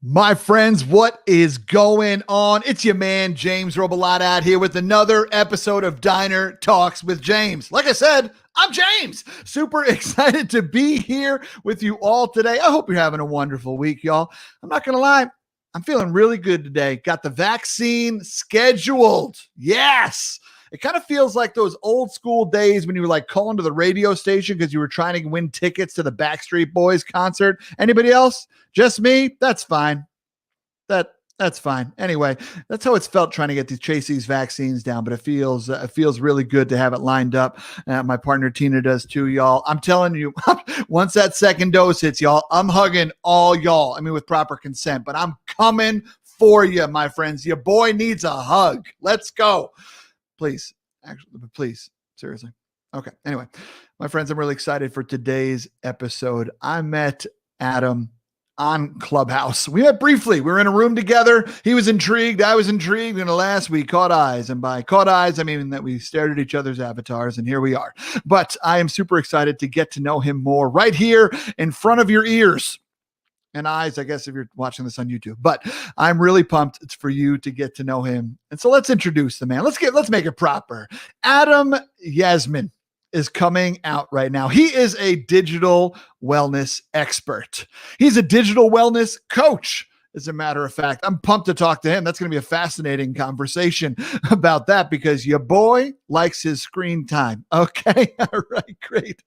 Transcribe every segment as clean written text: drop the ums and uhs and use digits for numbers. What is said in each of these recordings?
My friends, what is going on? It's your man, James Robillard, out here with another episode of Diner Talks with James. Like I said, I'm James. Super excited to be here with you all today. I hope you're having a wonderful week, y'all. I'm not going to lie. I'm feeling really good today. Got the vaccine scheduled. Yes. It kind of feels like those old school days when you were like calling to the radio station because you were trying to win tickets to the Backstreet Boys concert. Anybody else? Just me? That's fine. That's fine. Anyway, that's how it's felt trying to chase these vaccines down, but it feels really good to have it lined up. My partner Tina does too, y'all. I'm telling you, once that second dose hits, y'all, I'm hugging all y'all. I mean, with proper consent, but I'm coming for you, my friends. Your boy needs a hug. Let's go. Please, seriously. Okay. Anyway, my friends, I'm really excited for today's episode. I met Adam on Clubhouse. We met briefly. We were in a room together. He was intrigued. I was intrigued. And alas, we caught eyes. And by caught eyes, I mean that we stared at each other's avatars, and here we are. But I am super excited to get to know him more right here in front of your ears and eyes, I guess, if you're watching this on YouTube. But I'm really pumped for you to get to know him. And so let's introduce the man. Let's make it proper. Adam Yasmin is coming out right now. He is a digital wellness expert. He's a digital wellness coach. As a matter of fact, I'm pumped to talk to him. That's going to be a fascinating conversation about that because your boy likes his screen time. Okay. All right. Great.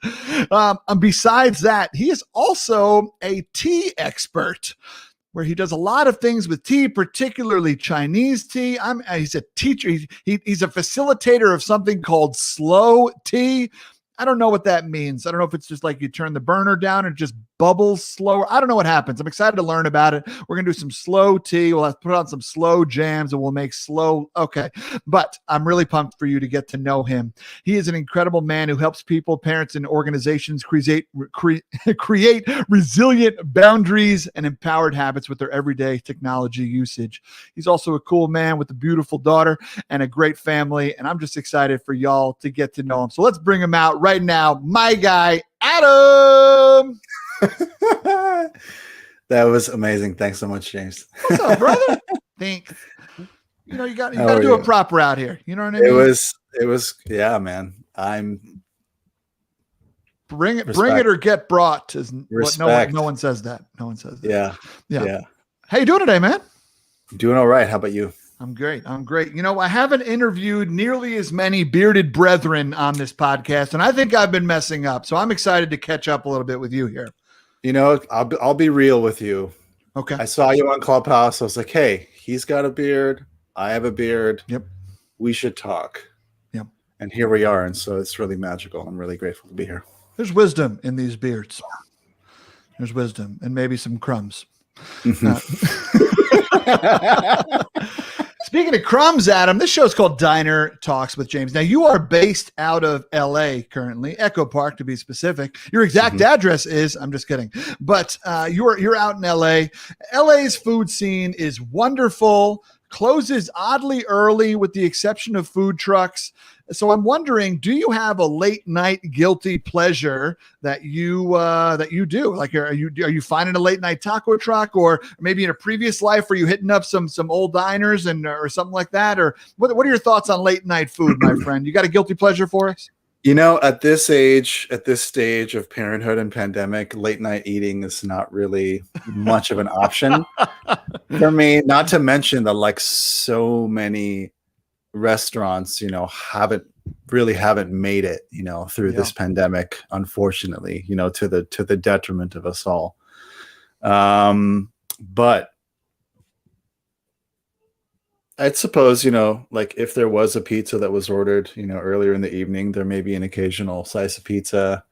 And besides that, he is also a tea expert where he does a lot of things with tea, particularly Chinese tea. He's a teacher. He's a facilitator of something called slow tea. I don't know what that means. I don't know if it's just like you turn the burner down and it just bubbles slower. I don't know what happens. I'm excited to learn about it. We're going to do some slow tea. We'll have to put on some slow jams and we'll make slow. Okay. But I'm really pumped for you to get to know him. He is an incredible man who helps people, parents, and organizations create resilient boundaries and empowered habits with their everyday technology usage. He's also a cool man with a beautiful daughter and a great family. And I'm just excited for y'all to get to know him. So let's bring him out right now. My guy, Adam. That was amazing. Thanks so much, James. What's up, brother? Thanks. You got to do a proper out here. You know what I mean? It was, yeah, man. Bring it or get brought. No one says that. No one says that. Yeah. How you doing today, man? Doing all right. How about you? I'm great. You know, I haven't interviewed nearly as many bearded brethren on this podcast, and I think I've been messing up. So I'm excited to catch up a little bit with you here. You know, I'll be real with you. Okay. I saw you on Clubhouse. I was like, hey, he's got a beard. I have a beard. Yep. We should talk. Yep. And here we are. And so it's really magical. I'm really grateful to be here. There's wisdom in these beards. There's wisdom and maybe some crumbs. Speaking of crumbs, Adam, this show is called Diner Talks with James. Now, you are based out of LA currently, Echo Park to be specific. Your exact address is, I'm just kidding, but you're out in LA. LA's food scene is wonderful, closes oddly early with the exception of food trucks. So I'm wondering, do you have a late night guilty pleasure that you do? Like, are you finding a late night taco truck, or maybe in a previous life, were you hitting up some old diners or something like that? Or what are your thoughts on late night food, my friend? You got a guilty pleasure for us? You know, at this stage of parenthood and pandemic, late night eating is not really much of an option for me. Not to mention that, like, so many restaurants, you know, haven't made it, you know, through this pandemic, unfortunately, you know, to the detriment of us all. But I suppose, you know, like if there was a pizza that was ordered, you know, earlier in the evening, there may be an occasional slice of pizza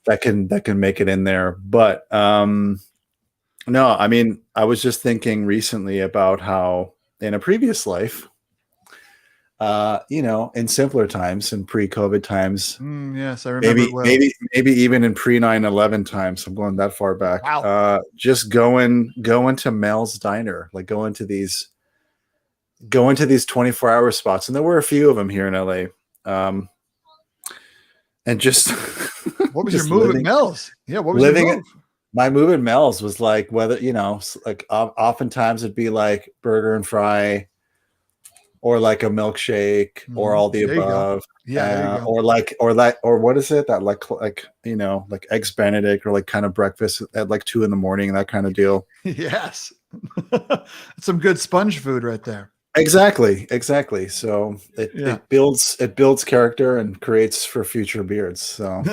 that can make it in there. But no, I mean, I was just thinking recently about how in a previous life, you know, in simpler times, in pre-COVID times, yes, I remember. Maybe even in pre-9/11 times. I'm going that far back. Wow. Just going to Mel's Diner, like going to these 24-hour spots, and there were a few of them here in LA. And just what was your move at Mel's? Yeah, what was living your move? My move in Mel's was like whether, like oftentimes it'd be like burger and fry or like a milkshake or all the There you go. above. Yeah, there you go. Or what is it that like eggs Benedict or like kind of breakfast at like 2 a.m, that kind of deal. Yes. Some good sponge food right there. Exactly. So it builds character and creates for future beards. So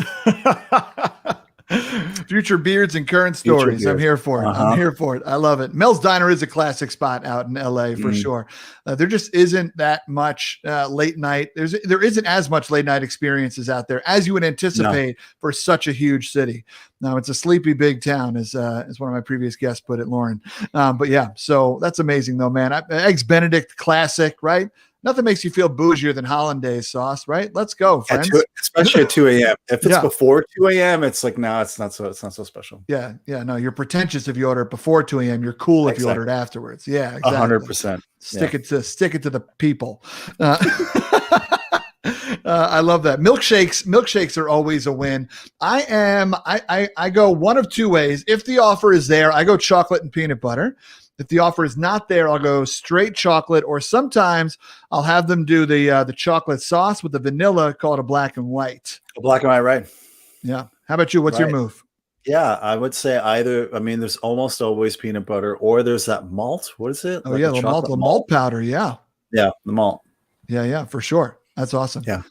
future beards and current stories. I'm here for it. I'm here for it. I love it. Mel's Diner is a classic spot out in LA for sure. There just isn't that much late night. There isn't as much late night experiences out there as you would anticipate for such a huge city. Now it's a sleepy big town, as one of my previous guests put it, Lauren. But yeah, so that's amazing though, man. Eggs Benedict classic, right? Nothing makes you feel bougier than hollandaise sauce, right? Let's go, friends. Especially at 2 a.m. If it's before 2 a.m., it's like, no, it's not so special. Yeah. No, you're pretentious if you order it before 2 a.m. You're cool if you order it afterwards. Yeah, exactly. 100%. Stick it to the people. I love that. Milkshakes are always a win. I go one of two ways. If the offer is there, I go chocolate and peanut butter. If the offer is not there, I'll go straight chocolate, or sometimes I'll have them do the chocolate sauce with the vanilla, call it a black and white. A black and white, right? Yeah. How about you? What's your move? Yeah, I would say either. I mean, there's almost always peanut butter, or there's that malt. What is it? Oh, yeah, the malt powder. Yeah. Yeah, the malt. Yeah, for sure. That's awesome. Yeah.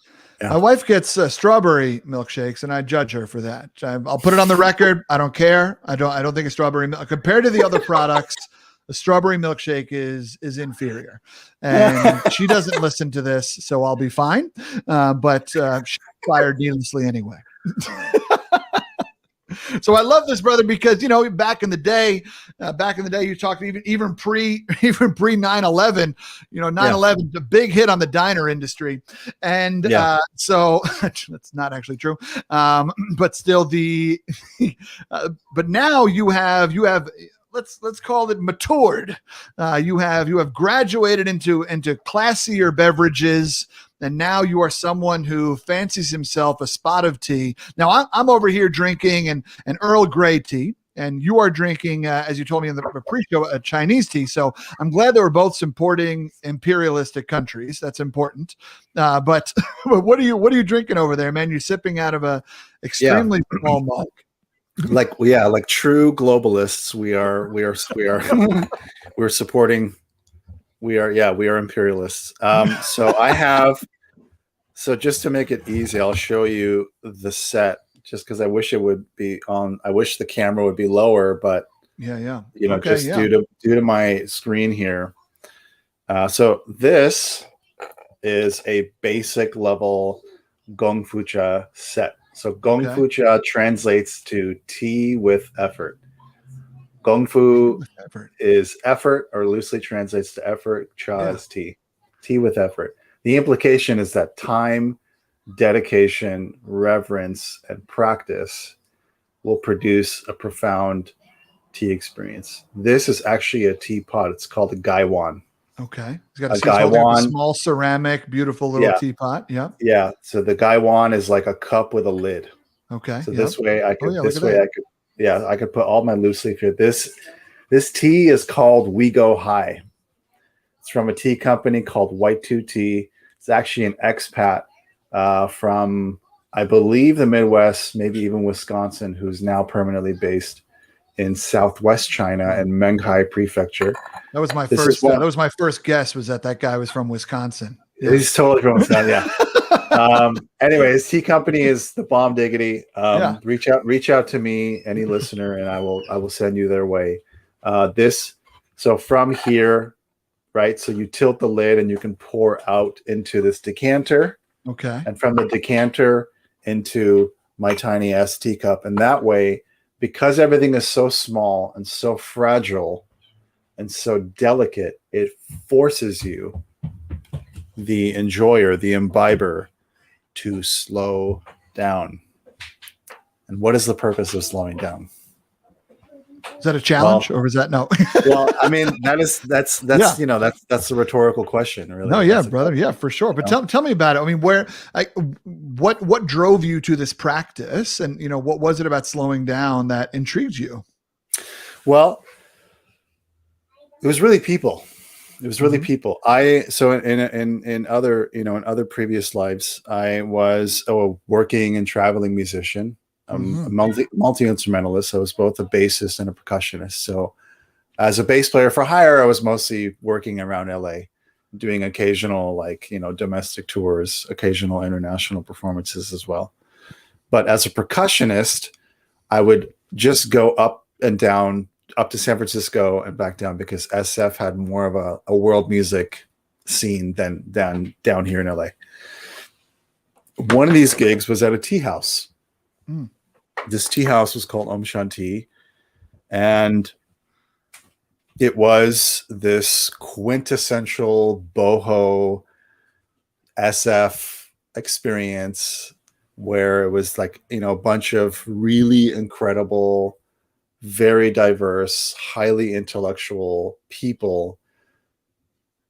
My wife gets strawberry milkshakes, and I judge her for that. I'll put it on the record. I don't care. I don't think a strawberry milk compared to the other products. The strawberry milkshake is inferior, and she doesn't listen to this, so I'll be fine. But she's fired needlessly anyway. So I love this, brother, because back in the day, you talked even pre 9/11. 9/11 a big hit on the diner industry, and so that's not actually true. But still, but now you have. Let's call it matured. You have graduated into classier beverages, and now you are someone who fancies himself a spot of tea. Now I'm over here drinking an Earl Grey tea, and you are drinking, as you told me in the pre-show, a Chinese tea. So I'm glad that we're both supporting imperialistic countries. That's important. But what are you drinking over there, man? You're sipping out of a extremely small mug. Like true globalists, we are we're supporting. We are imperialists. So just to make it easy, I'll show you the set. Just because I wish it would be on. I wish the camera would be lower, but due to my screen here. So this is a basic level Gongfu Cha set. So Gongfu Cha translates to tea with effort. Gongfu is effort, or loosely translates to effort. Cha is tea. Tea with effort. The implication is that time, dedication, reverence, and practice will produce a profound tea experience. This is actually a teapot. It's called a gaiwan. Okay. He's got a gaiwan, small ceramic, beautiful little teapot. Yeah. Yeah. So the gaiwan is like a cup with a lid. Okay. So this way I could I could put all my loose leaf here. This tea is called We Go High. It's from a tea company called White 2 Tea. It's actually an expat from, I believe, the Midwest, maybe even Wisconsin, who's now permanently based in Southwest China and Menghai Prefecture. That was my first. That was my first guess. Was that guy was from Wisconsin? Yeah. He's totally from Wisconsin. Yeah. Anyways, tea company is the bomb diggity. Reach out to me, any listener, and I will send you their way. So from here, right? So you tilt the lid and you can pour out into this decanter. Okay. And from the decanter into my tiny ass teacup, and that way, because everything is so small and so fragile and so delicate, it forces you, the enjoyer, the imbiber, to slow down. And what is the purpose of slowing down? Is that a challenge, or was that no? Well, I mean, that's a rhetorical question, really. No, yeah, brother, yeah, for sure. But tell me about it. I mean, what drove you to this practice, and what was it about slowing down that intrigued you? Well, it was really people. It was really people. So in other, in other previous lives, I was a working and traveling musician, a multi instrumentalist. I was both a bassist and a percussionist. So as a bass player for hire, I was mostly working around LA, doing occasional domestic tours, occasional international performances as well. But as a percussionist, I would just go up and down, up to San Francisco and back down, because SF had more of a world music scene than down here in LA. One of these gigs was at a tea house. This tea house was called Om Shanti, and it was this quintessential boho SF experience where it was like, a bunch of really incredible, very diverse, highly intellectual people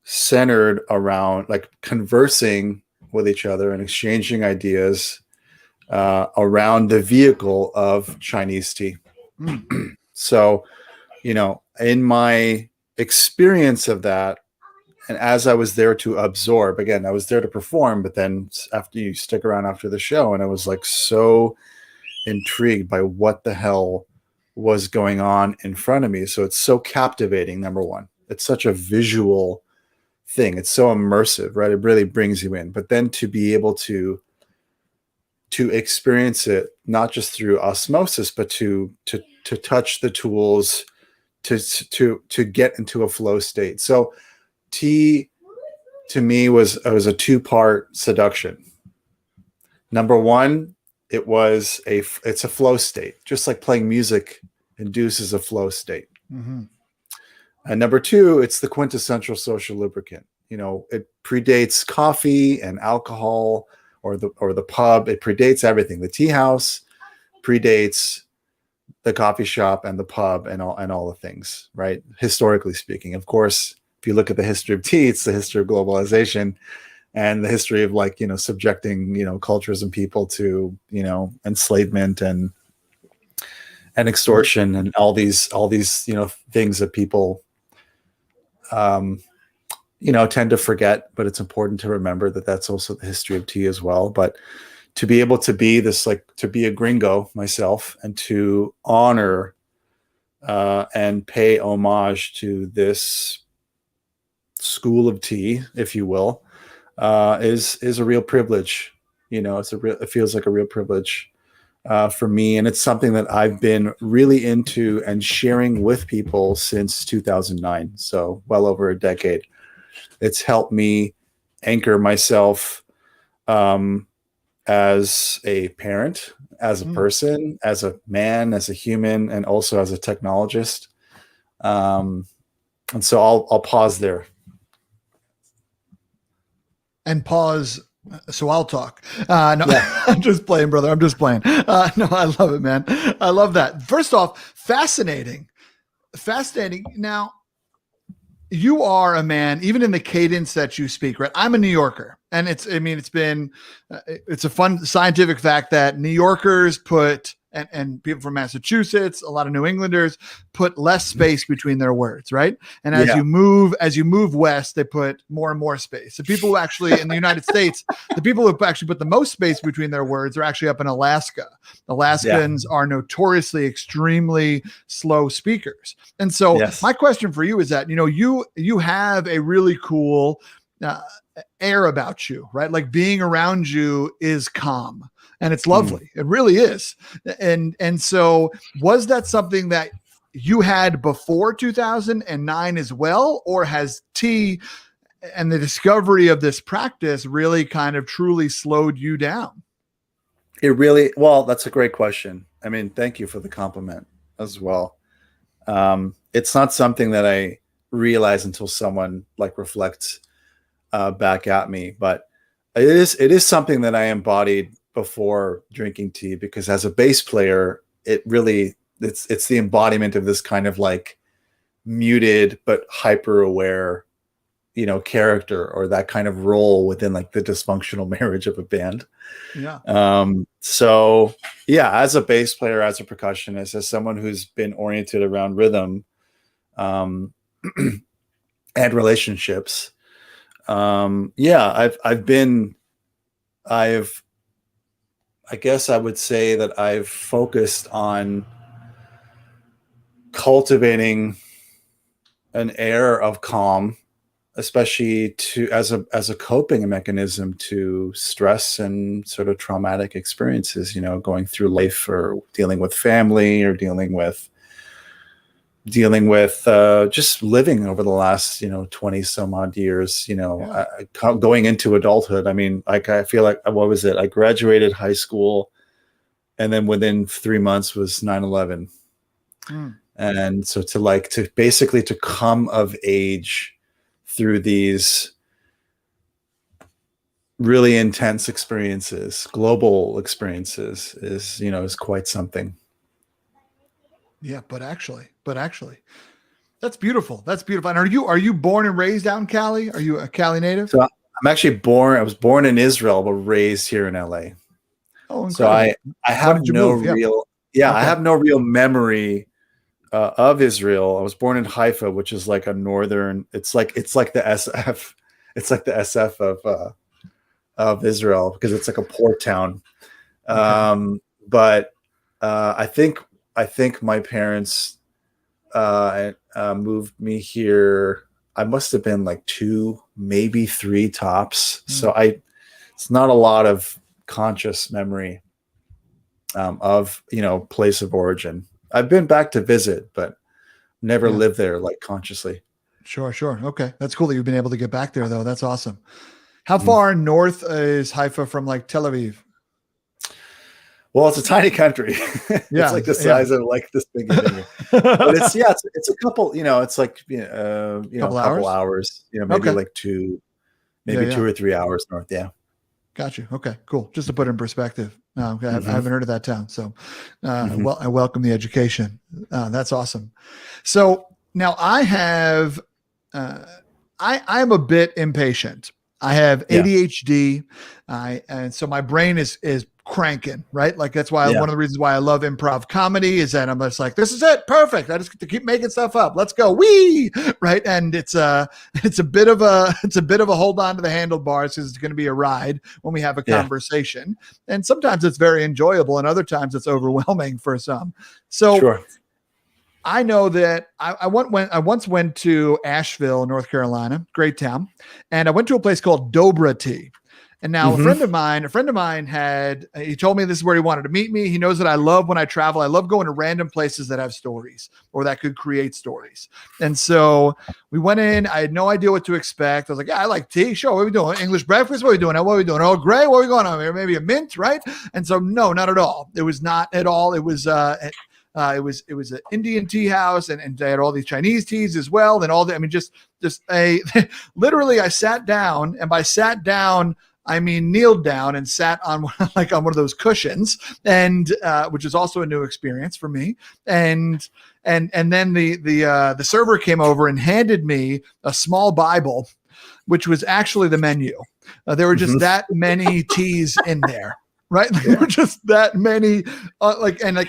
centered around conversing with each other and exchanging ideas around the vehicle of Chinese tea. So, in my experience of that, and as I was there to absorb, again, I was there to perform, but then after you stick around after the show, and I was so intrigued by what the hell was going on in front of me. So it's so captivating. Number one, it's such a visual thing. It's so immersive, right? It really brings you in. But then to be able to experience it, not just through osmosis, but to touch the tools, to get into a flow state. So tea to me was a two-part seduction. Number one, it's a flow state, just like playing music induces a flow state. And number two, it's the quintessential social lubricant. It predates coffee and alcohol or the pub. It predates everything. The tea house predates the coffee shop and the pub and all the things, right? Historically speaking, of course, if you look at the history of tea, it's the history of globalization and the history of subjecting, cultures and people to, enslavement and extortion and all these, things that people, tend to forget, but it's important to remember that that's also the history of tea as well. But to be able to be to be a gringo myself and to honor and pay homage to this school of tea, if you will, is a real privilege. It feels like a real privilege for me. And it's something that I've been really into and sharing with people since 2009. So well over a decade. It's helped me anchor myself as a parent, as a person, as a man, as a human, and also as a technologist. And so I'll pause there. And pause. So I'll talk. No, yeah. I'm just playing, brother. I'm just playing. No, I love it, man. I love that. First off, fascinating. Now, you are a man, even in the cadence that you speak, right? I'm a New Yorker, and it's a fun scientific fact that New Yorkers put, and people from Massachusetts, a lot of New Englanders put less space between their words, right? And as you move west, they put more and more space. The people who actually in the United States, the people who actually put the most space between their words are actually up in Alaska. Alaskans are notoriously extremely slow speakers. And so my question for you is that, you have a really cool air about you, right? Like being around you is calm. And it's lovely. It really is. And so was that something that you had before 2009 as well? Or has tea and the discovery of this practice really kind of truly slowed you down? That's a great question. I mean, thank you for the compliment as well. It's not something that I realize until someone reflects back at me, but it is something that I embodied before drinking tea, because as a bass player, it's the embodiment of this kind of muted but hyper aware character or that kind of role within like the dysfunctional marriage of a band. Yeah. So yeah, as a bass player, as a percussionist, as someone who's been oriented around rhythm, and relationships, yeah, I guess I would say that I've focused on cultivating an air of calm, especially as a coping mechanism to stress and sort of traumatic experiences, going through life or dealing with family or dealing with just living over the last 20 some odd years, going into adulthood. I mean, like, I feel like, what was it, I graduated high school and then within 3 months was 9/11. And so to basically to come of age through these really intense experiences, global experiences, is quite something. Yeah, but actually, that's beautiful. That's beautiful. And are you born and raised out in Cali? Are you a Cali native? So I was born in Israel, but raised here in LA. Oh, incredible. So I have no real, okay. I have no real memory of Israel. I was born in Haifa, which is like a northern, it's like the SF. It's like the SF of Israel, because it's like a port town. Okay. But I think my parents moved me here. I must have been like 2, maybe 3 tops. So it's not a lot of conscious memory of place of origin. I've been back to visit, but never lived there like consciously. Sure. Okay, that's cool that you've been able to get back there, though. That's awesome. How far north is Haifa from like Tel Aviv? Well, it's a tiny country. It's like the size of like this big thing. But it's a couple, it's like a couple hours, maybe like 2 or 3 hours north. Yeah. Got you. Okay, cool. Just to put it in perspective. I haven't heard of that town. So well, I welcome the education. That's awesome. So now I have I'm a bit impatient. I have ADHD. And so my brain is cranking, right? Like, that's why one of the reasons why I love improv comedy is that I'm just like, this is it. Perfect. I just get to keep making stuff up. Let's go. Wee. Right. And it's a bit of a hold on to the handlebars, because it's going to be a ride when we have a conversation. And sometimes it's very enjoyable, and other times it's overwhelming for some. So I know that I once went to Asheville, North Carolina, great town. And I went to a place called Dobra Tea. And now a friend of mine he told me this is where he wanted to meet me. He knows that I love, when I travel, I love going to random places that have stories or that could create stories. And so we went in. I had no idea what to expect. I was like, I like tea. Sure. What are we doing? English breakfast? What are we doing? What are we doing? Oh, gray? What are we going on here? Maybe a mint, right? And so, no, not at all. It was not at all. It was it was an Indian tea house, and they had all these Chinese teas as well. And literally I sat down, and by sat down, I mean kneeled down and sat on on one of those cushions, and which is also a new experience for me. And then the server came over and handed me a small Bible, which was actually the menu. There were just that many teas in there. Right. There were just that many,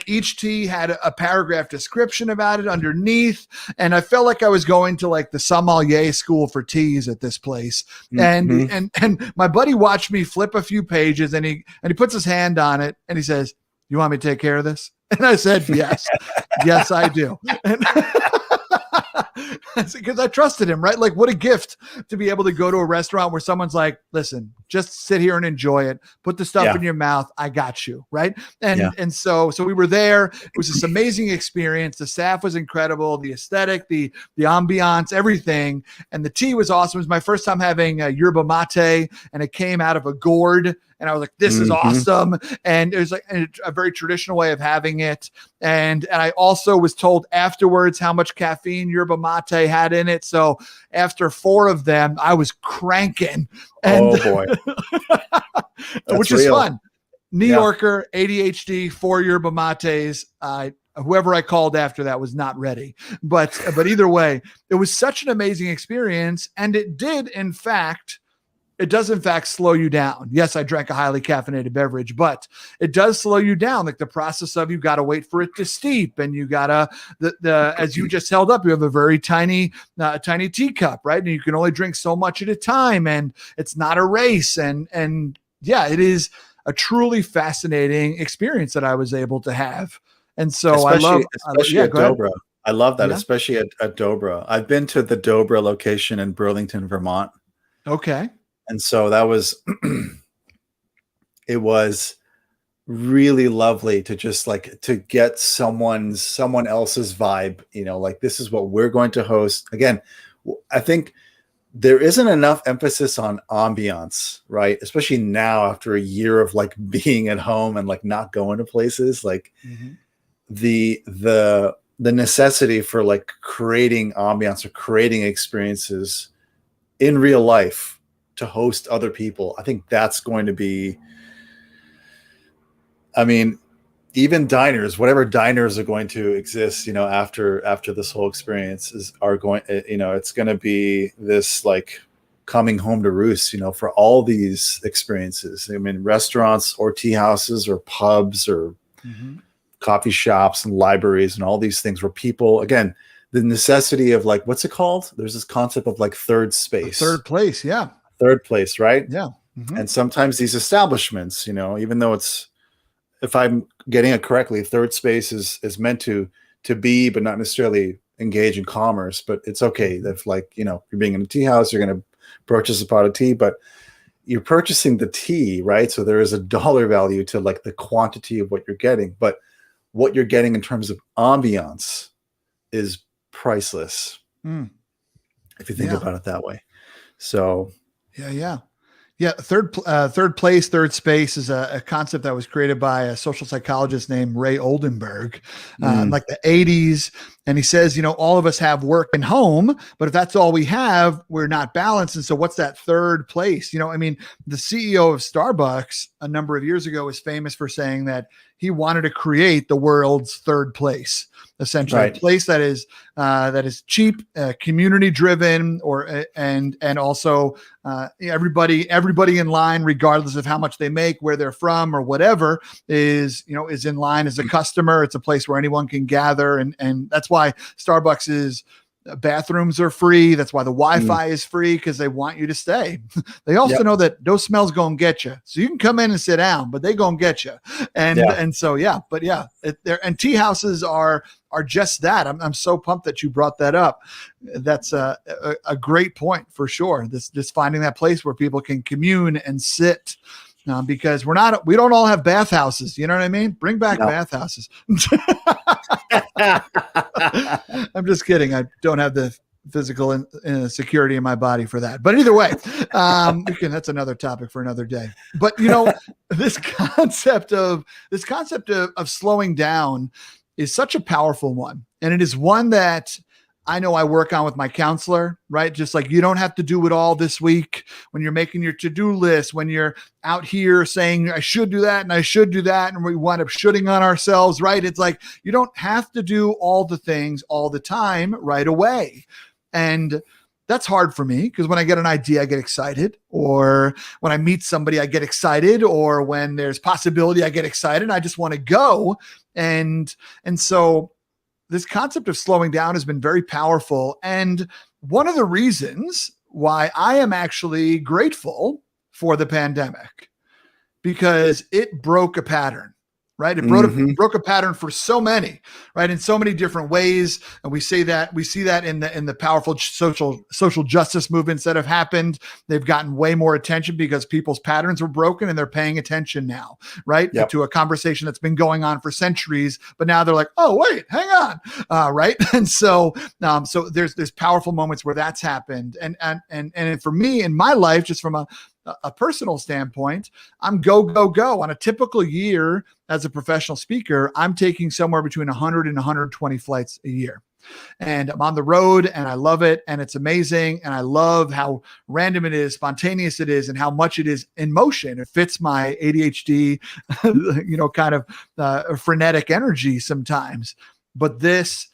each tea had a paragraph description about it underneath. And I felt like I was going to like the sommelier school for teas at this place. And my buddy watched me flip a few pages, and he puts his hand on it and he says, "You want me to take care of this?" And I said, "Yes, yes, I do." Because I trusted him, right? Like, what a gift to be able to go to a restaurant where someone's like, "Listen, just sit here and enjoy it. Put the stuff in your mouth. I got you." Right. And so we were there. It was this amazing experience. The staff was incredible. The aesthetic, the ambiance, everything. And the tea was awesome. It was my first time having yerba mate, and it came out of a gourd. And I was like, this is awesome. And it was like a very traditional way of having it. And I also was told afterwards how much caffeine yerba mate had in it. So after 4 of them, I was cranking. And, oh boy. which is fun. New Yorker, ADHD, 4 yerba mates. whoever I called after that was not ready. But either way, it was such an amazing experience. And it does in fact slow you down. Yes, I drank a highly caffeinated beverage, but it does slow you down. Like the process of you got to wait for it to steep, and you gotta as you just held up, you have a very tiny teacup, right? And you can only drink so much at a time, and it's not a race. And yeah, it is a truly fascinating experience that I was able to have. And so especially yeah, at Dobra. I love that, yeah. especially at Dobra. I've been to the Dobra location in Burlington, Vermont. Okay. And so that was, it was really lovely to just like to get someone else's vibe, like this is what we're going to host. Again, I think there isn't enough emphasis on ambiance, right? Especially now after a year of like being at home and like not going to places, like the necessity for like creating ambiance or creating experiences in real life to host other people. I think that's going to be, I mean, even diners, whatever diners are going to exist, after this whole experience are going, it's going to be this like coming home to roost, for all these experiences. I mean, restaurants or tea houses or pubs or coffee shops and libraries and all these things where people, again, the necessity of like, what's it called? There's this concept of like third space. Third place. Yeah. Third place, right? Yeah. And sometimes these establishments, even though it's, if I'm getting it correctly, third space is meant to be, but not necessarily engage in commerce. But it's okay if like, you're being in a tea house, you're going to purchase a pot of tea, but you're purchasing the tea, right? So there is a dollar value to like the quantity of what you're getting, but what you're getting in terms of ambiance is priceless. If you think about it that way. So yeah. Third place, third space is a concept that was created by a social psychologist named Ray Oldenburg in like the 80s. And he says, all of us have work and home, but if that's all we have, we're not balanced. And so what's that third place? I mean, the CEO of Starbucks a number of years ago was famous for saying that he wanted to create the world's third place, essentially, right. A place that is cheap, community driven, and also everybody in line, regardless of how much they make, where they're from, or whatever, is in line as a customer. It's a place where anyone can gather, and that's why Starbucks is. Bathrooms are free. That's why the Wi-Fi is free, because they want you to stay. They also know that those smells gonna get you, so you can come in and sit down, but they gonna get you. And so and tea houses are just that. I'm so pumped that you brought that up. That's a great point for sure. This just finding that place where people can commune and sit. Because we don't all have bathhouses. You know what I mean? Bring back bathhouses. I'm just kidding. I don't have the physical security in my body for that. But either way, that's another topic for another day. But this concept of slowing down is such a powerful one, and it is one that I know I work on with my counselor, right? Just like you don't have to do it all this week when you're making your to-do list, when you're out here saying I should do that and I should do that, and we wind up shooting on ourselves, right? It's like you don't have to do all the things all the time right away. And that's hard for me, because when I get an idea, I get excited, or when I meet somebody, I get excited, or when there's possibility, I get excited. I just want to go. And so this concept of slowing down has been very powerful. And one of the reasons why I am actually grateful for the pandemic, because it broke a pattern, right? It broke a pattern for so many, right? In so many different ways. And we see that in the powerful social justice movements that have happened. They've gotten way more attention because people's patterns were broken, and they're paying attention now, right? Yep. To a conversation that's been going on for centuries, but now they're like, oh, wait, hang on. Right. And so there's powerful moments where that's happened. And for me in my life, just from a a personal standpoint, I'm go, go, go. On a typical year as a professional speaker, I'm taking somewhere between 100 and 120 flights a year. And I'm on the road and I love it. And it's amazing. And I love how random it is, spontaneous it is, and how much it is in motion. It fits my ADHD, kind of frenetic energy sometimes. But this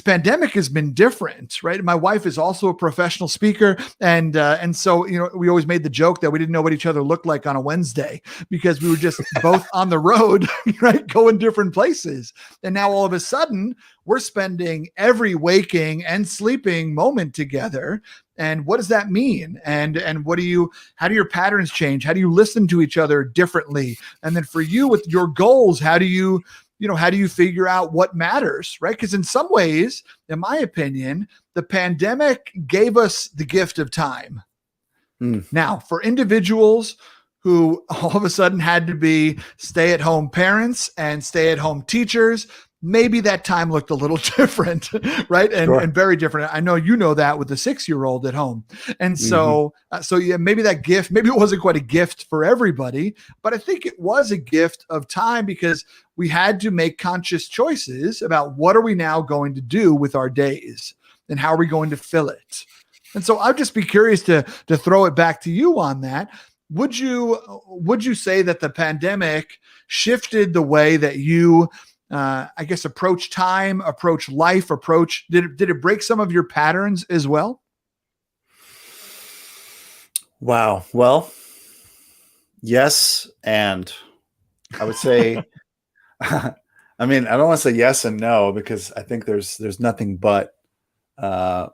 pandemic has been different, right? My wife is also a professional speaker, and so we always made the joke that we didn't know what each other looked like on a Wednesday because we were just both on the road, right, going different places. And now all of a sudden, we're spending every waking and sleeping moment together. And what does that mean? And how do your patterns change? How do you listen to each other differently? And then for you with your goals, how do you figure out what matters, right? Because in some ways, in my opinion, the pandemic gave us the gift of time. Now, for individuals who all of a sudden had to be stay-at-home parents and stay-at-home teachers, maybe that time looked a little different, right? And very different. I know you know that with the 6-year-old at home. And so yeah, maybe that gift, maybe it wasn't quite a gift for everybody, but I think it was a gift of time because we had to make conscious choices about what are we now going to do with our days and how are we going to fill it. And so I'd just be curious to throw it back to you on that. Would you say that the pandemic shifted the way that you approach time, approach life, did it break some of your patterns as well? Wow. Well, yes. And I would say, I mean, I don't want to say yes and no, because I think there's nothing but, a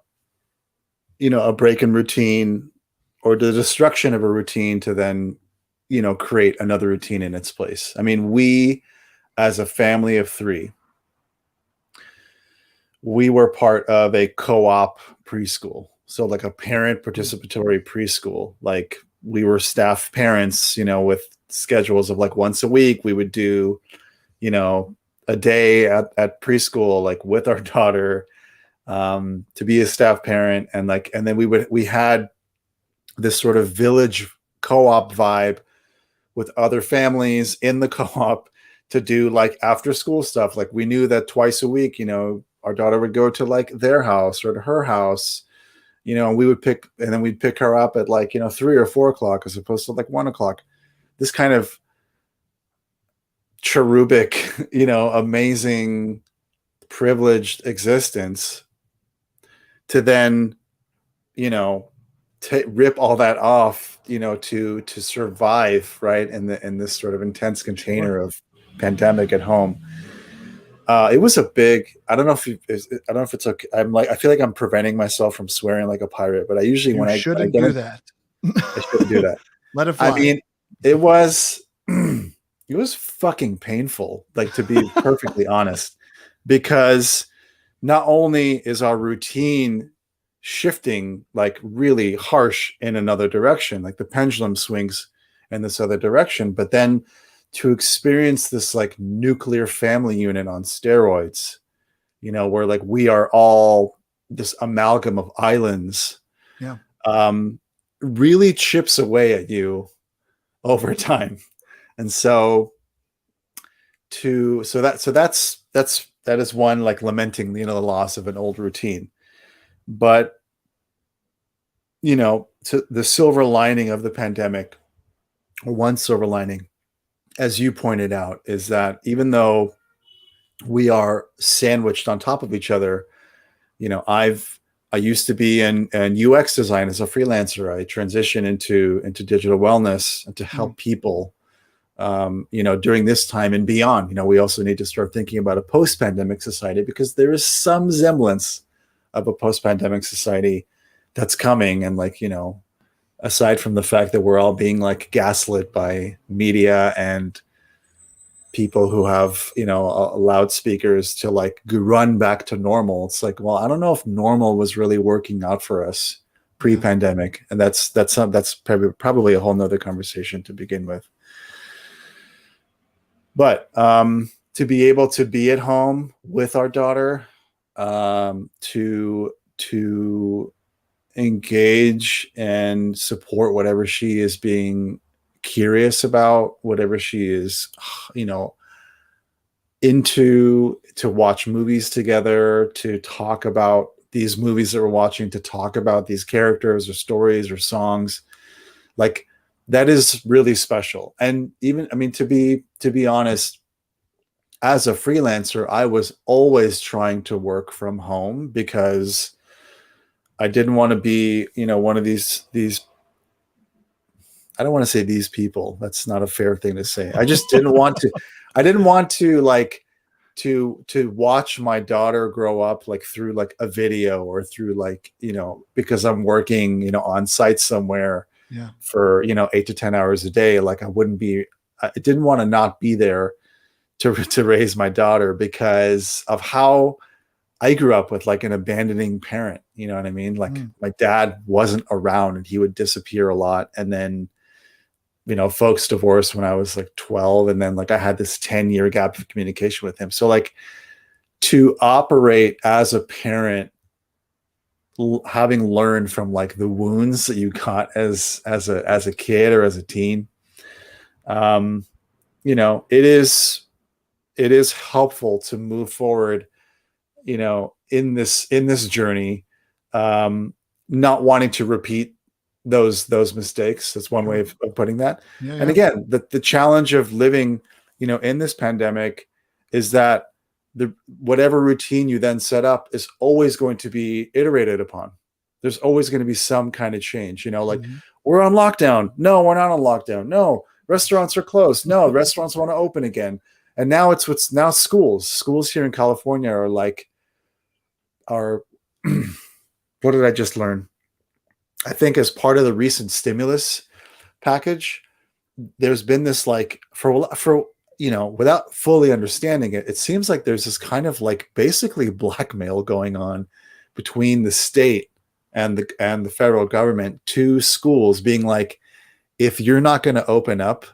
break in routine or the destruction of a routine to then, create another routine in its place. I mean, we, as a family of 3, we were part of a co-op preschool. So like a parent participatory preschool. Like we were staff parents, with schedules of like once a week, we would do, a day at preschool, like with our daughter, to be a staff parent. And then we had this sort of village co-op vibe with other families in the co-op to do like after school stuff. Like we knew that twice a week, our daughter would go to like their house or to her house, and we'd pick her up at like, 3 or 4 o'clock as opposed to like 1 o'clock. This kind of cherubic, amazing, privileged existence to then, rip all that off, to survive, right, in this sort of intense container of pandemic at home. It was a big. I don't know if it's okay. I feel like I'm preventing myself from swearing like a pirate, but I usually I shouldn't do that. Let it fly. I mean, it was fucking painful, like, to be perfectly honest, because not only is our routine shifting like really harsh in another direction, like the pendulum swings in this other direction, but then to experience this like nuclear family unit on steroids, where like we are all this amalgam of islands, really chips away at you over time. And so that is one, like, lamenting, the loss of an old routine. But, to the silver lining of the pandemic, or one silver lining, as you pointed out, is that even though we are sandwiched on top of each other, I used to be in UX design as a freelancer. I transitioned into digital wellness and to help people, during this time and beyond. We also need to start thinking about a post-pandemic society, because there is some semblance of a post-pandemic society that's coming. And aside from the fact that we're all being like gaslit by media and people who have, loudspeakers to like run back to normal, it's like, well, I don't know if normal was really working out for us pre-pandemic. And that's probably a whole nother conversation to begin with. But to be able to be at home with our daughter, to engage and support whatever she is being curious about, whatever she is, into, to watch movies together, to talk about these movies that we're watching, to talk about these characters or stories or songs. Like, that is really special. And even, I mean, to be honest, as a freelancer, I was always trying to work from home because I didn't want to be, one of these, I don't want to say these people. That's not a fair thing to say. I just didn't want to, like, to watch my daughter grow up like through like a video or through like, because I'm working, on site somewhere for, 8 to 10 hours a day. Like, I didn't want to not be there to raise my daughter because of how I grew up with like an abandoning parent. You know what I mean? Like, my dad wasn't around and he would disappear a lot. And then, folks divorced when I was like 12. And then like I had this 10-year gap of communication with him. So like, to operate as a parent, having learned from like the wounds that you got as a kid or as a teen, it is helpful to move forward, in this journey, not wanting to repeat those mistakes. That's one way of putting that. And again, the challenge of living, in this pandemic is that whatever routine you then set up is always going to be iterated upon. There's always going to be some kind of change, like we're on lockdown. No, we're not on lockdown. No, restaurants are closed. No, restaurants want to open again. And now now schools here in California are what did I just learn? I think as part of the recent stimulus package, there's been this like for without fully understanding it, it seems like there's this kind of like basically blackmail going on between the state and the federal government to schools, being like, if you're not going to open up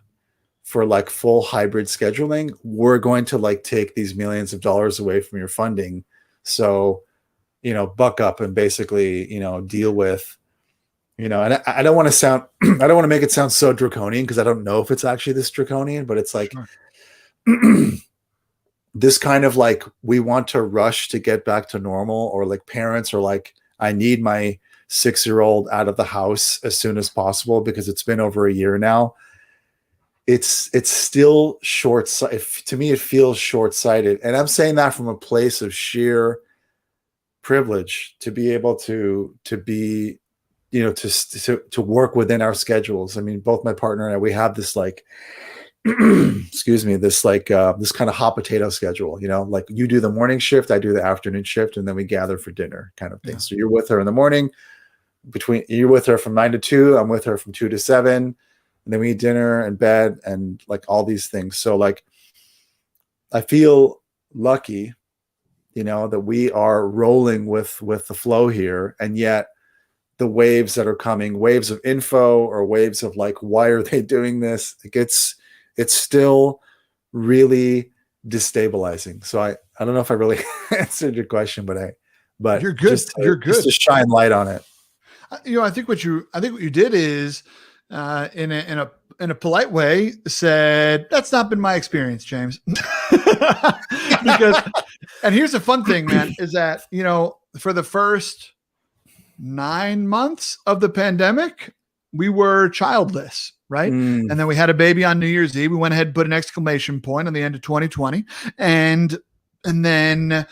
for like full hybrid scheduling, we're going to like take these millions of dollars away from your funding. So, buck up and basically, deal with, and I don't want to make it sound so draconian because I don't know if it's actually this draconian, but it's like this kind of like, we want to rush to get back to normal, or like parents are like, I need my 6-year-old out of the house as soon as possible because it's been over a year now. It's still short-sighted. To me, it feels short-sighted. And I'm saying that from a place of sheer privilege to be able to be, to work within our schedules. I mean, both my partner and I, we have this like, excuse me, this like, this kind of hot potato schedule, like you do the morning shift, I do the afternoon shift, and then we gather for dinner kind of thing. So you're with her in the morning, you're with her from 9 to 2, I'm with her from 2 to 7. And then we eat dinner and bed and like all these things. So like, I feel lucky, that we are rolling with the flow here. And yet the waves that are coming, waves of info or waves of like, why are they doing this? Like it's still really destabilizing. So I don't know if I really answered your question, but you're good. You're good. Just to shine light on it. I think what you did is, in a polite way, said, that's not been my experience, James. Because, and here's the fun thing, man, is that, for the first 9 months of the pandemic, we were childless, right? And then we had a baby on New Year's Eve. We went ahead and put an exclamation point on the end of 2020. And then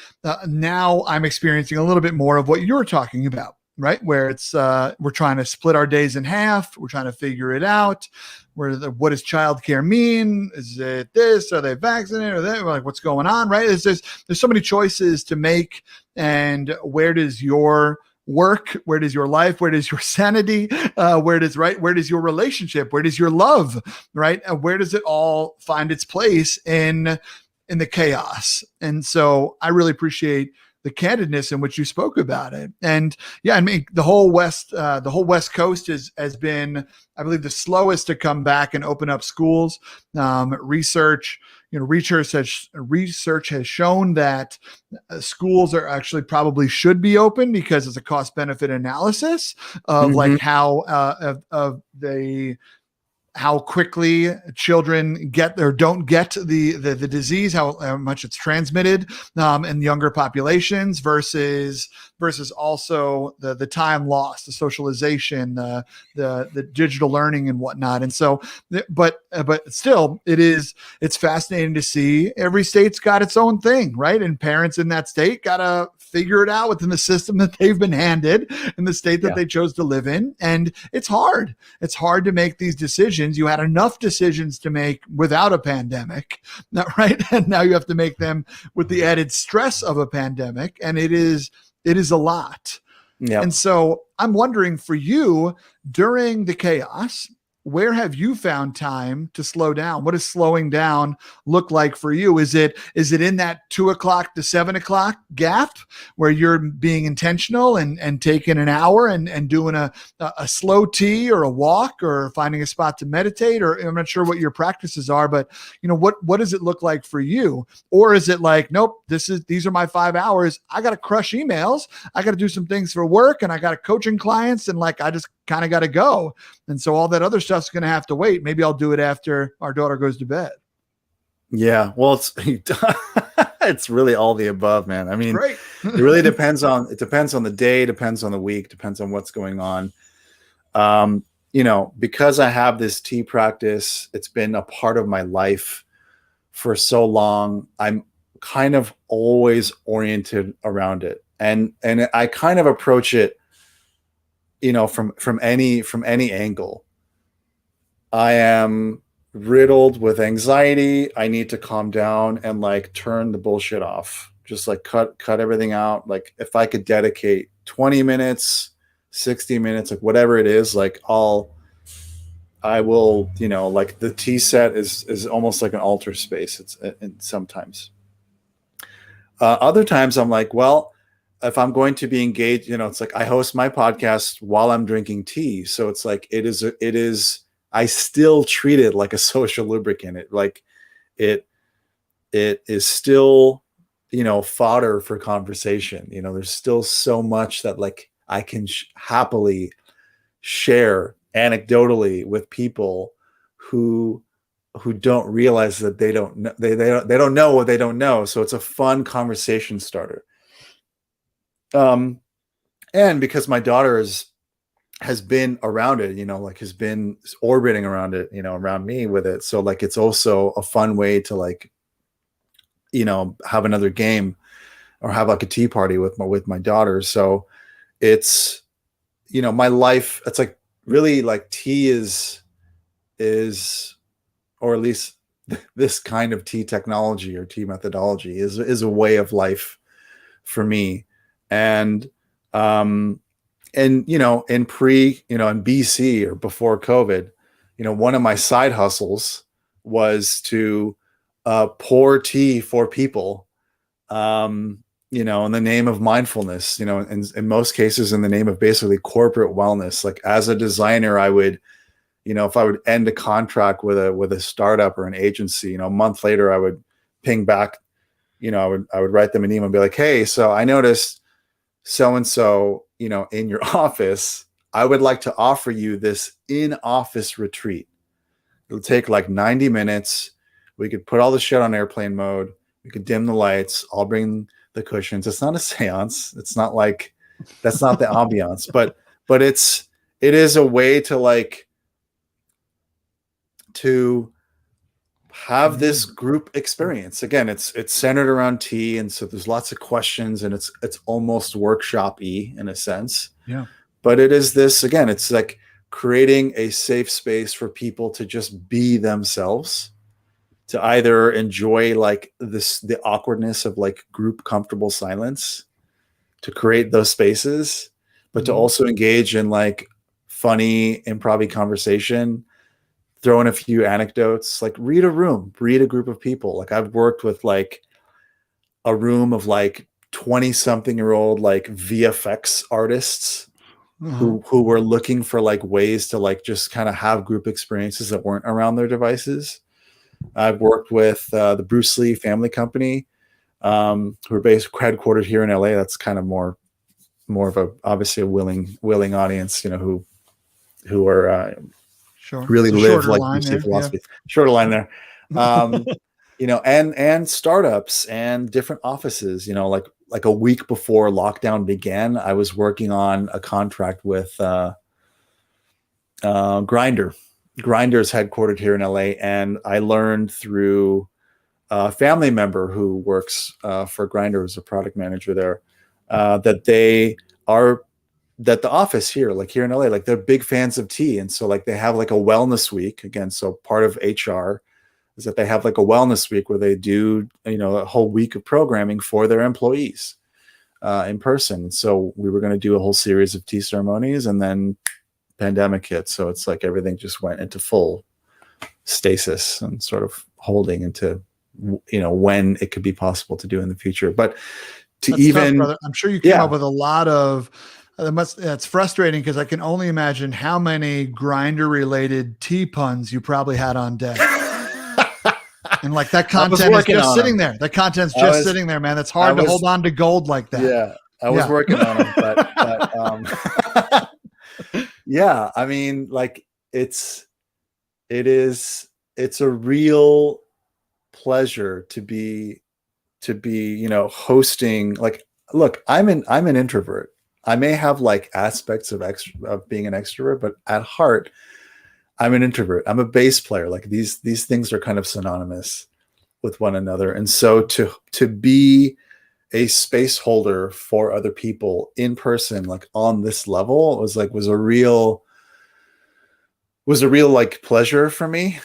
now I'm experiencing a little bit more of what you're talking about, right? Where it's, we're trying to split our days in half. We're trying to figure it out. What does childcare mean? Is it this? Are they vaccinated? Or that? Like, what's going on, right? There's so many choices to make. And where does your work? Where does your life? Where does your sanity? Where does your relationship? Where does your love, right? Where does it all find its place in the chaos? And so I really appreciate the candidness in which you spoke about it. And yeah, I mean, the whole West Coast has been, I believe, the slowest to come back and open up schools. Research has shown that schools are actually probably should be open because it's a cost benefit analysis of like how how quickly children get or don't get the disease, how much it's transmitted in younger populations versus also the time lost, the socialization, the digital learning and whatnot. And so, but still, it's fascinating to see every state's got its own thing, right? And parents in that state got to figure it out within the system that they've been handed in the state that they chose to live in. And it's hard. It's hard to make these decisions. You had enough decisions to make without a pandemic, right? And now you have to make them with the added stress of a pandemic. And it is a lot. Yeah. And so I'm wondering, for you, during the chaos, where have you found time to slow down? What does slowing down look like for you? Is it in that 2 o'clock to 7 o'clock gap where you're being intentional and taking an hour and doing a slow tea or a walk or finding a spot to meditate? Or I'm not sure what your practices are, but what does it look like for you? Or is it like, nope, these are my 5 hours. I got to crush emails. I got to do some things for work, and I got coaching clients, and like I just kind of got to go. And so all that other stuff's going to have to wait. Maybe I'll do it after our daughter goes to bed. Yeah. Well, it's really all the above, man. I mean, it really depends on the day, depends on the week, depends on what's going on. Because I have this tea practice, it's been a part of my life for so long. I'm kind of always oriented around it. And I kind of approach it, from any angle. I am riddled with anxiety. I need to calm down and like turn the bullshit off. Just like cut everything out. Like if I could dedicate 20 minutes, 60 minutes, like whatever it is, like I will, like the tea set is almost like an altar space. It's sometimes. Other times I'm like, well, if I'm going to be engaged, it's like I host my podcast while I'm drinking tea. So it's like, I still treat it like a social lubricant. It is still, fodder for conversation. There's still so much that like I can happily share anecdotally with people who don't realize that they don't know, they don't know what they don't know. So it's a fun conversation starter. And because my daughter has been around it, has been orbiting around it, around me with it. So like, it's also a fun way to like, have another game or have like a tea party with my daughter. So it's, my life, it's like really like tea is, or at least this kind of tea technology or tea methodology is a way of life for me. And in BC or before COVID, one of my side hustles was to pour tea for people, in the name of mindfulness, in most cases, in the name of basically corporate wellness. Like as a designer, I would, if I would end a contract with a startup or an agency, a month later, I would ping back, I would write them an email and be like, hey, so I noticed so-and-so, in your office, I would like to offer you this in-office retreat. It'll take like 90 minutes. We could put all the shit on airplane mode. We could dim the lights. I'll bring the cushions. It's not a seance. It's not like, that's not the ambiance, but it is a way to like, to have this group experience. Again, it's centered around tea, and so there's lots of questions, and it's almost workshop-y in a sense. Yeah. But it is this, again, it's like creating a safe space for people to just be themselves, to either enjoy like the awkwardness of like group comfortable silence, to create those spaces, but to also engage in like funny improv conversation, throw in a few anecdotes, like read a group of people. Like I've worked with like a room of like 20-something-year-old like VFX artists who were looking for like ways to like just kind of have group experiences that weren't around their devices. I've worked with the Bruce Lee Family Company, who are headquartered here in LA. That's kind of more of a obviously a willing audience, you know, who are really live like Bruce Lee philosophy. Yeah. Shorter line there. You know, and startups and different offices, you know, like a week before lockdown began, I was working on a contract with Grindr. Grindr is headquartered here in LA, and I learned through a family member who works for Grindr, as a product manager there, that the office here, like here in LA, like they're big fans of tea. And so like they have like a wellness week again. So part of HR is that they have like a wellness week where they do, you know, a whole week of programming for their employees in person. So we were going to do a whole series of tea ceremonies, and then pandemic hit. So it's like everything just went into full stasis and sort of holding into, you know, when it could be possible to do in the future. But to That's even, tough, brother. I'm sure you came up with a lot of, that's frustrating because I can only imagine how many Grinder related tea puns you probably had on deck. And like that content is just sitting there. That content's just sitting there, man. It's hard to hold on to gold like that. Yeah. I was working on them, but yeah, I mean, like it's a real pleasure to be, you know, hosting. Like, look, I'm an introvert. I may have like aspects of being an extrovert, but at heart, I'm an introvert. I'm a bass player. Like these things are kind of synonymous with one another. And so to be a space holder for other people in person, like on this level, was a real like pleasure for me.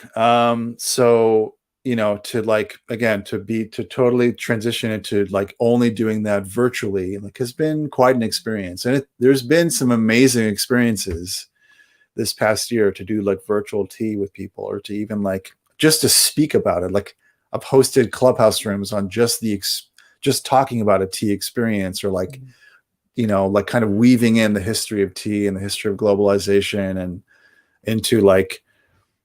So, you know, to like, again, to totally transition into like only doing that virtually, like has been quite an experience. And there's been some amazing experiences this past year to do like virtual tea with people, or to even like just to speak about it. Like I've hosted clubhouse rooms on just talking about a tea experience, or like, you know, like kind of weaving in the history of tea and the history of globalization and into like,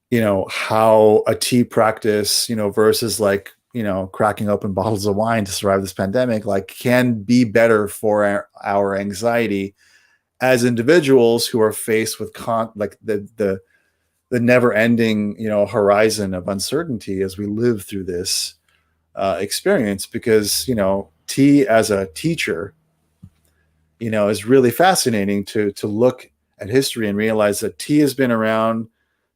you know, how a tea practice, you know, versus like, you know, cracking open bottles of wine to survive this pandemic, like can be better for our anxiety as individuals who are faced with like the never ending, you know, horizon of uncertainty as we live through this experience. Because, you know, tea as a teacher, you know, is really fascinating to look at history and realize that tea has been around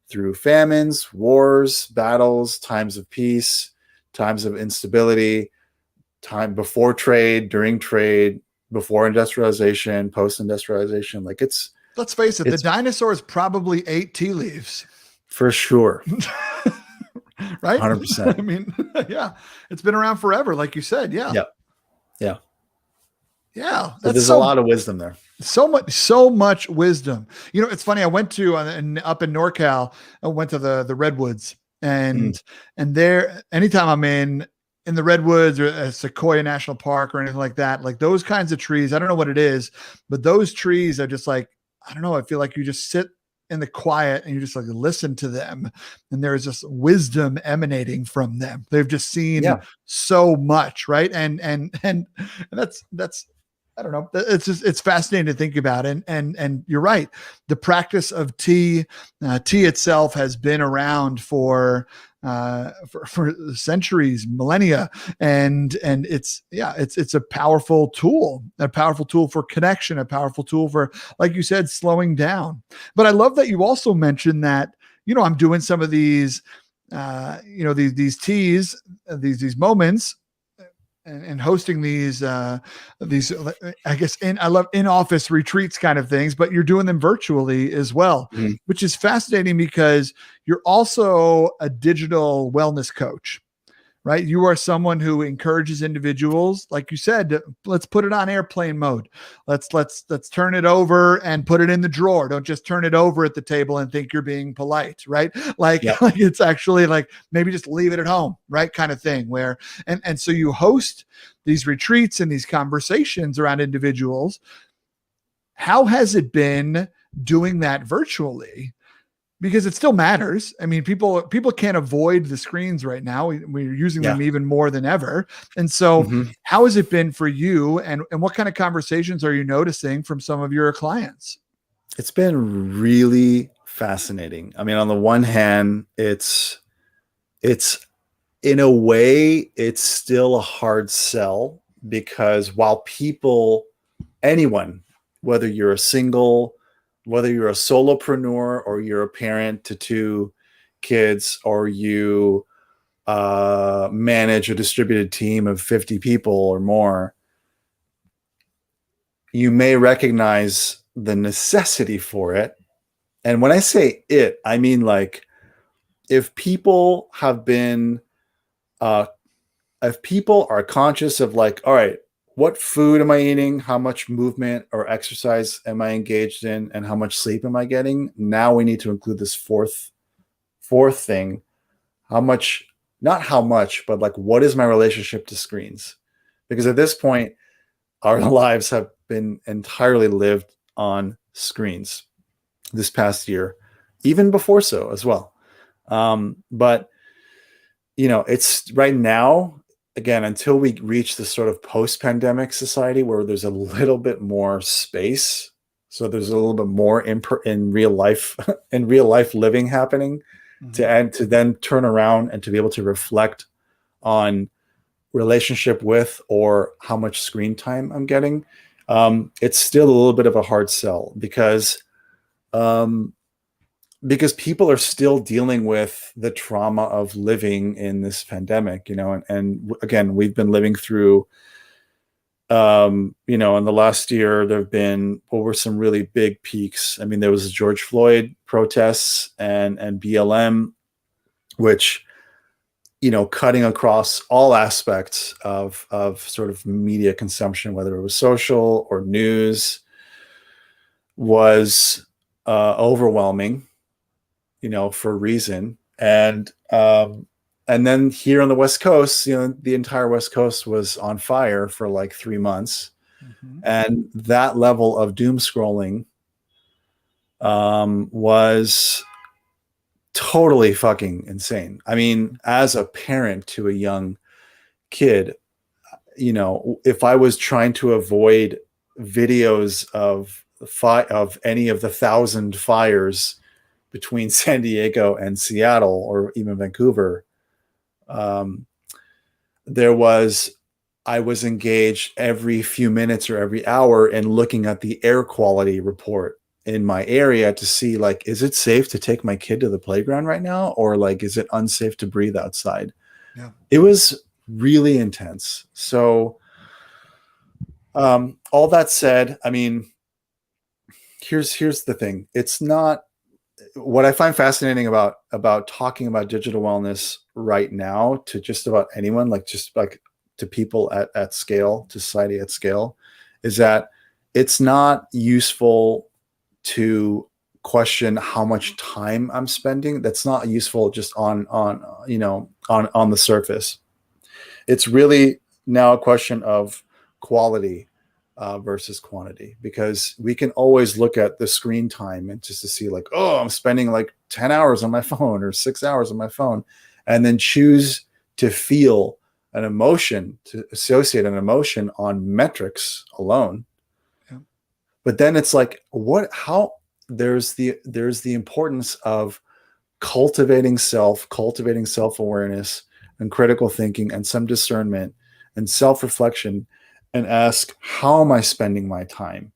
through famines, wars, battles, times of peace, times of instability, time before trade, during trade, before industrialization, post-industrialization. Like let's face it, the dinosaurs probably ate tea leaves. For sure. Right? 100%. I mean, yeah, it's been around forever, like you said. Yeah. Yeah. Yeah. Yeah. So there's a lot of wisdom there. So much wisdom. You know, it's funny. I went to up in NorCal, I went to the Redwoods, and there, anytime I'm in the Redwoods or a Sequoia National Park or anything like that, like those kinds of trees, I don't know what it is, but those trees are just like, I don't know. I feel like you just sit in the quiet and you just like listen to them, and there's just wisdom emanating from them. They've just seen so much. Right. And that's, I don't know. It's fascinating to think about. And you're right. The practice of tea itself has been around for centuries, millennia. And it's a powerful tool for connection, a powerful tool for, like you said, slowing down. But I love that you also mentioned that, you know, I'm doing some of these, you know, these teas, these moments, and hosting these, I guess, I love in-office retreats kind of things, but you're doing them virtually as well, which is fascinating because you're also a digital wellness coach, right? You are someone who encourages individuals, like you said, let's put it on airplane mode. Let's turn it over and put it in the drawer. Don't just turn it over at the table and think you're being polite, right? Like, Yep. like it's actually like maybe just leave it at home, right? Kind of thing where, and so you host these retreats and these conversations around individuals. How has it been doing that virtually? Because it still matters. I mean, people can't avoid the screens right now. We're using them even more than ever. And so how has it been for you, and what kind of conversations are you noticing from some of your clients? It's been really fascinating. I mean, on the one hand, it's in a way, it's still a hard sell, because while anyone, whether you're a single, whether you're a solopreneur or you're a parent to 2 kids, or you manage a distributed team of 50 people or more, you may recognize the necessity for it. And when I say it, I mean, like, if people have been, if people are conscious of, like, all right, what food am I eating? How much movement or exercise am I engaged in? And how much sleep am I getting? Now we need to include this fourth thing. How much, not how much, but like, what is my relationship to screens? Because at this point, our lives have been entirely lived on screens this past year, even before so as well. But, it's right now, again, until we reach this sort of post-pandemic society where there's a little bit more space, so there's a little bit more in real life in real life living happening, to then turn around and to be able to reflect on relationship with, or how much screen time I'm getting. It's still a little bit of a hard sell, because people are still dealing with the trauma of living in this pandemic, and again, we've been living through, in the last year, there have been, were some really big peaks. I mean, there was George Floyd protests and BLM, which, cutting across all aspects of sort of media consumption, whether it was social or news, was overwhelming, for a reason. And then here on the West Coast, the entire West Coast was on fire for like 3 months. And that level of doom scrolling was totally fucking insane. I mean, as a parent to a young kid, if I was trying to avoid videos of any of the 1,000 fires between San Diego and Seattle, or even Vancouver, I was engaged every few minutes or every hour in looking at the air quality report in my area to see, like, is it safe to take my kid to the playground right now? Or like, is it unsafe to breathe outside? Yeah. It was really intense. So, all that said, I mean, here's the thing. It's not, what I find fascinating about talking about digital wellness right now to just about anyone, like just like to people at scale, to society at scale, is that it's not useful to question how much time I'm spending. That's not useful just on the surface. It's really now a question of quality versus quantity, because we can always look at the screen time and just to see, like, oh, I'm spending like 10 hours on my phone or 6 hours on my phone, and then choose to feel an emotion, to associate an emotion on metrics alone. Yeah. But then it's like, there's the importance of cultivating self-awareness and critical thinking and some discernment and self-reflection, and ask, how am I spending my time?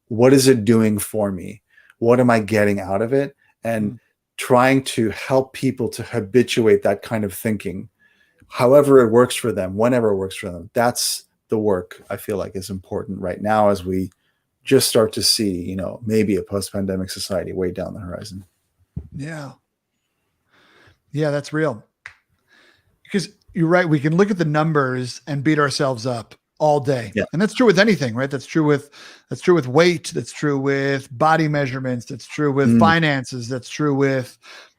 What is it doing for me? What am I getting out of it? And trying to help people to habituate that kind of thinking, however it works for them, whenever it works for them. That's the work I feel like is important right now, as we just start to see, maybe a post-pandemic society way down the horizon. Yeah. Yeah, that's real. Because you're right. We can look at the numbers and beat ourselves up all day. Yeah. And that's true with anything, right? That's true with weight. That's true with body measurements. That's true with finances. That's true with,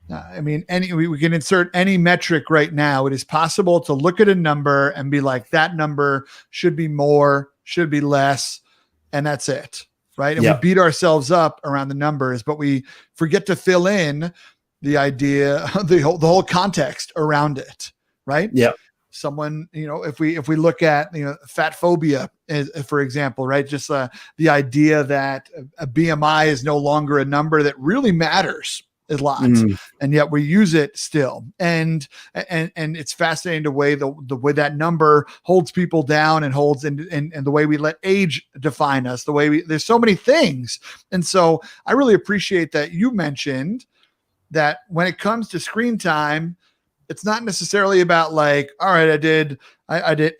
we can insert any metric right now. It is possible to look at a number and be like, that number should be more, should be less. And that's it. Right. And we beat ourselves up around the numbers, but we forget to fill in the idea, the whole context around it. Right. Yeah. Someone, if we look at, fat phobia, for example, right. Just the idea that a BMI is no longer a number that really matters a lot, and yet we use it still. And it's fascinating the way that number holds people down and holds and the way we let age define us, there's so many things. And so I really appreciate that you mentioned that when it comes to screen time, it's not necessarily about like, all right, I did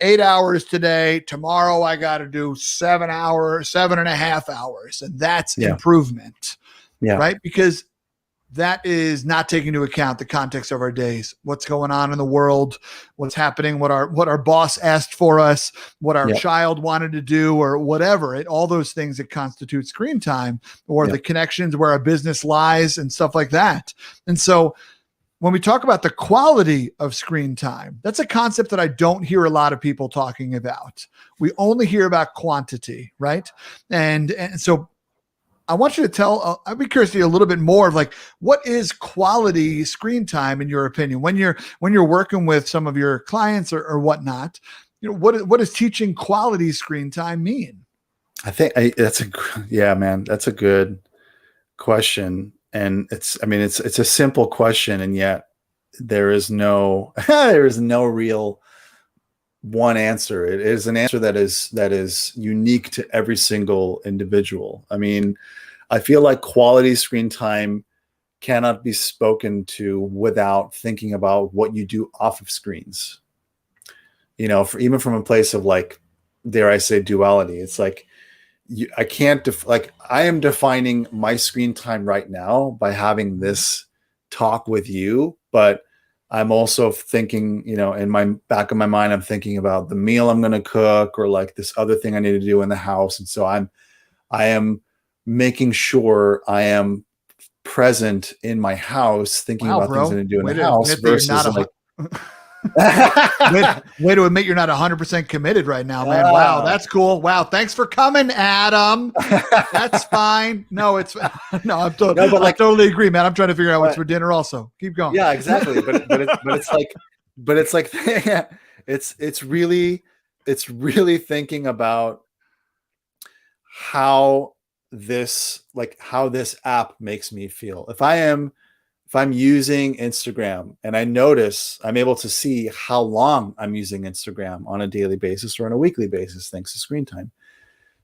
8 hours today. Tomorrow I got to do 7 hours, 7.5 hours. And that's improvement, right? Because that is not taking into account the context of our days, what's going on in the world, what's happening, what our boss asked for us, what our child wanted to do, or whatever. All those things that constitute screen time, or the connections where our business lies and stuff like that. And so when we talk about the quality of screen time, that's a concept that I don't hear a lot of people talking about. We only hear about quantity, right? And so I want you to I'd be curious to hear a little bit more of like, what is quality screen time in your opinion? When you're working with some of your clients or whatnot, what does teaching quality screen time mean? I think that's a good question. And it's a simple question. And yet there is no real one answer. It is an answer that is unique to every single individual. I mean, I feel like quality screen time cannot be spoken to without thinking about what you do off of screens. Even from a place of like, dare I say, duality. It's like I am defining my screen time right now by having this talk with you, but I'm also thinking, in my back of my mind, I'm thinking about the meal I'm going to cook or like this other thing I need to do in the house. And so I am making sure I am present in my house, thinking about things I'm going to do in the house versus like, way to admit you're not 100% committed right now, man. Wow. That's cool. Wow. Thanks for coming, Adam. That's fine. No, I totally agree, man. I'm trying to figure out what's for dinner also. Keep going. Yeah, exactly. It's really thinking about how this app makes me feel. If I'm using Instagram and I notice, I'm able to see how long I'm using Instagram on a daily basis or on a weekly basis, thanks to screen time.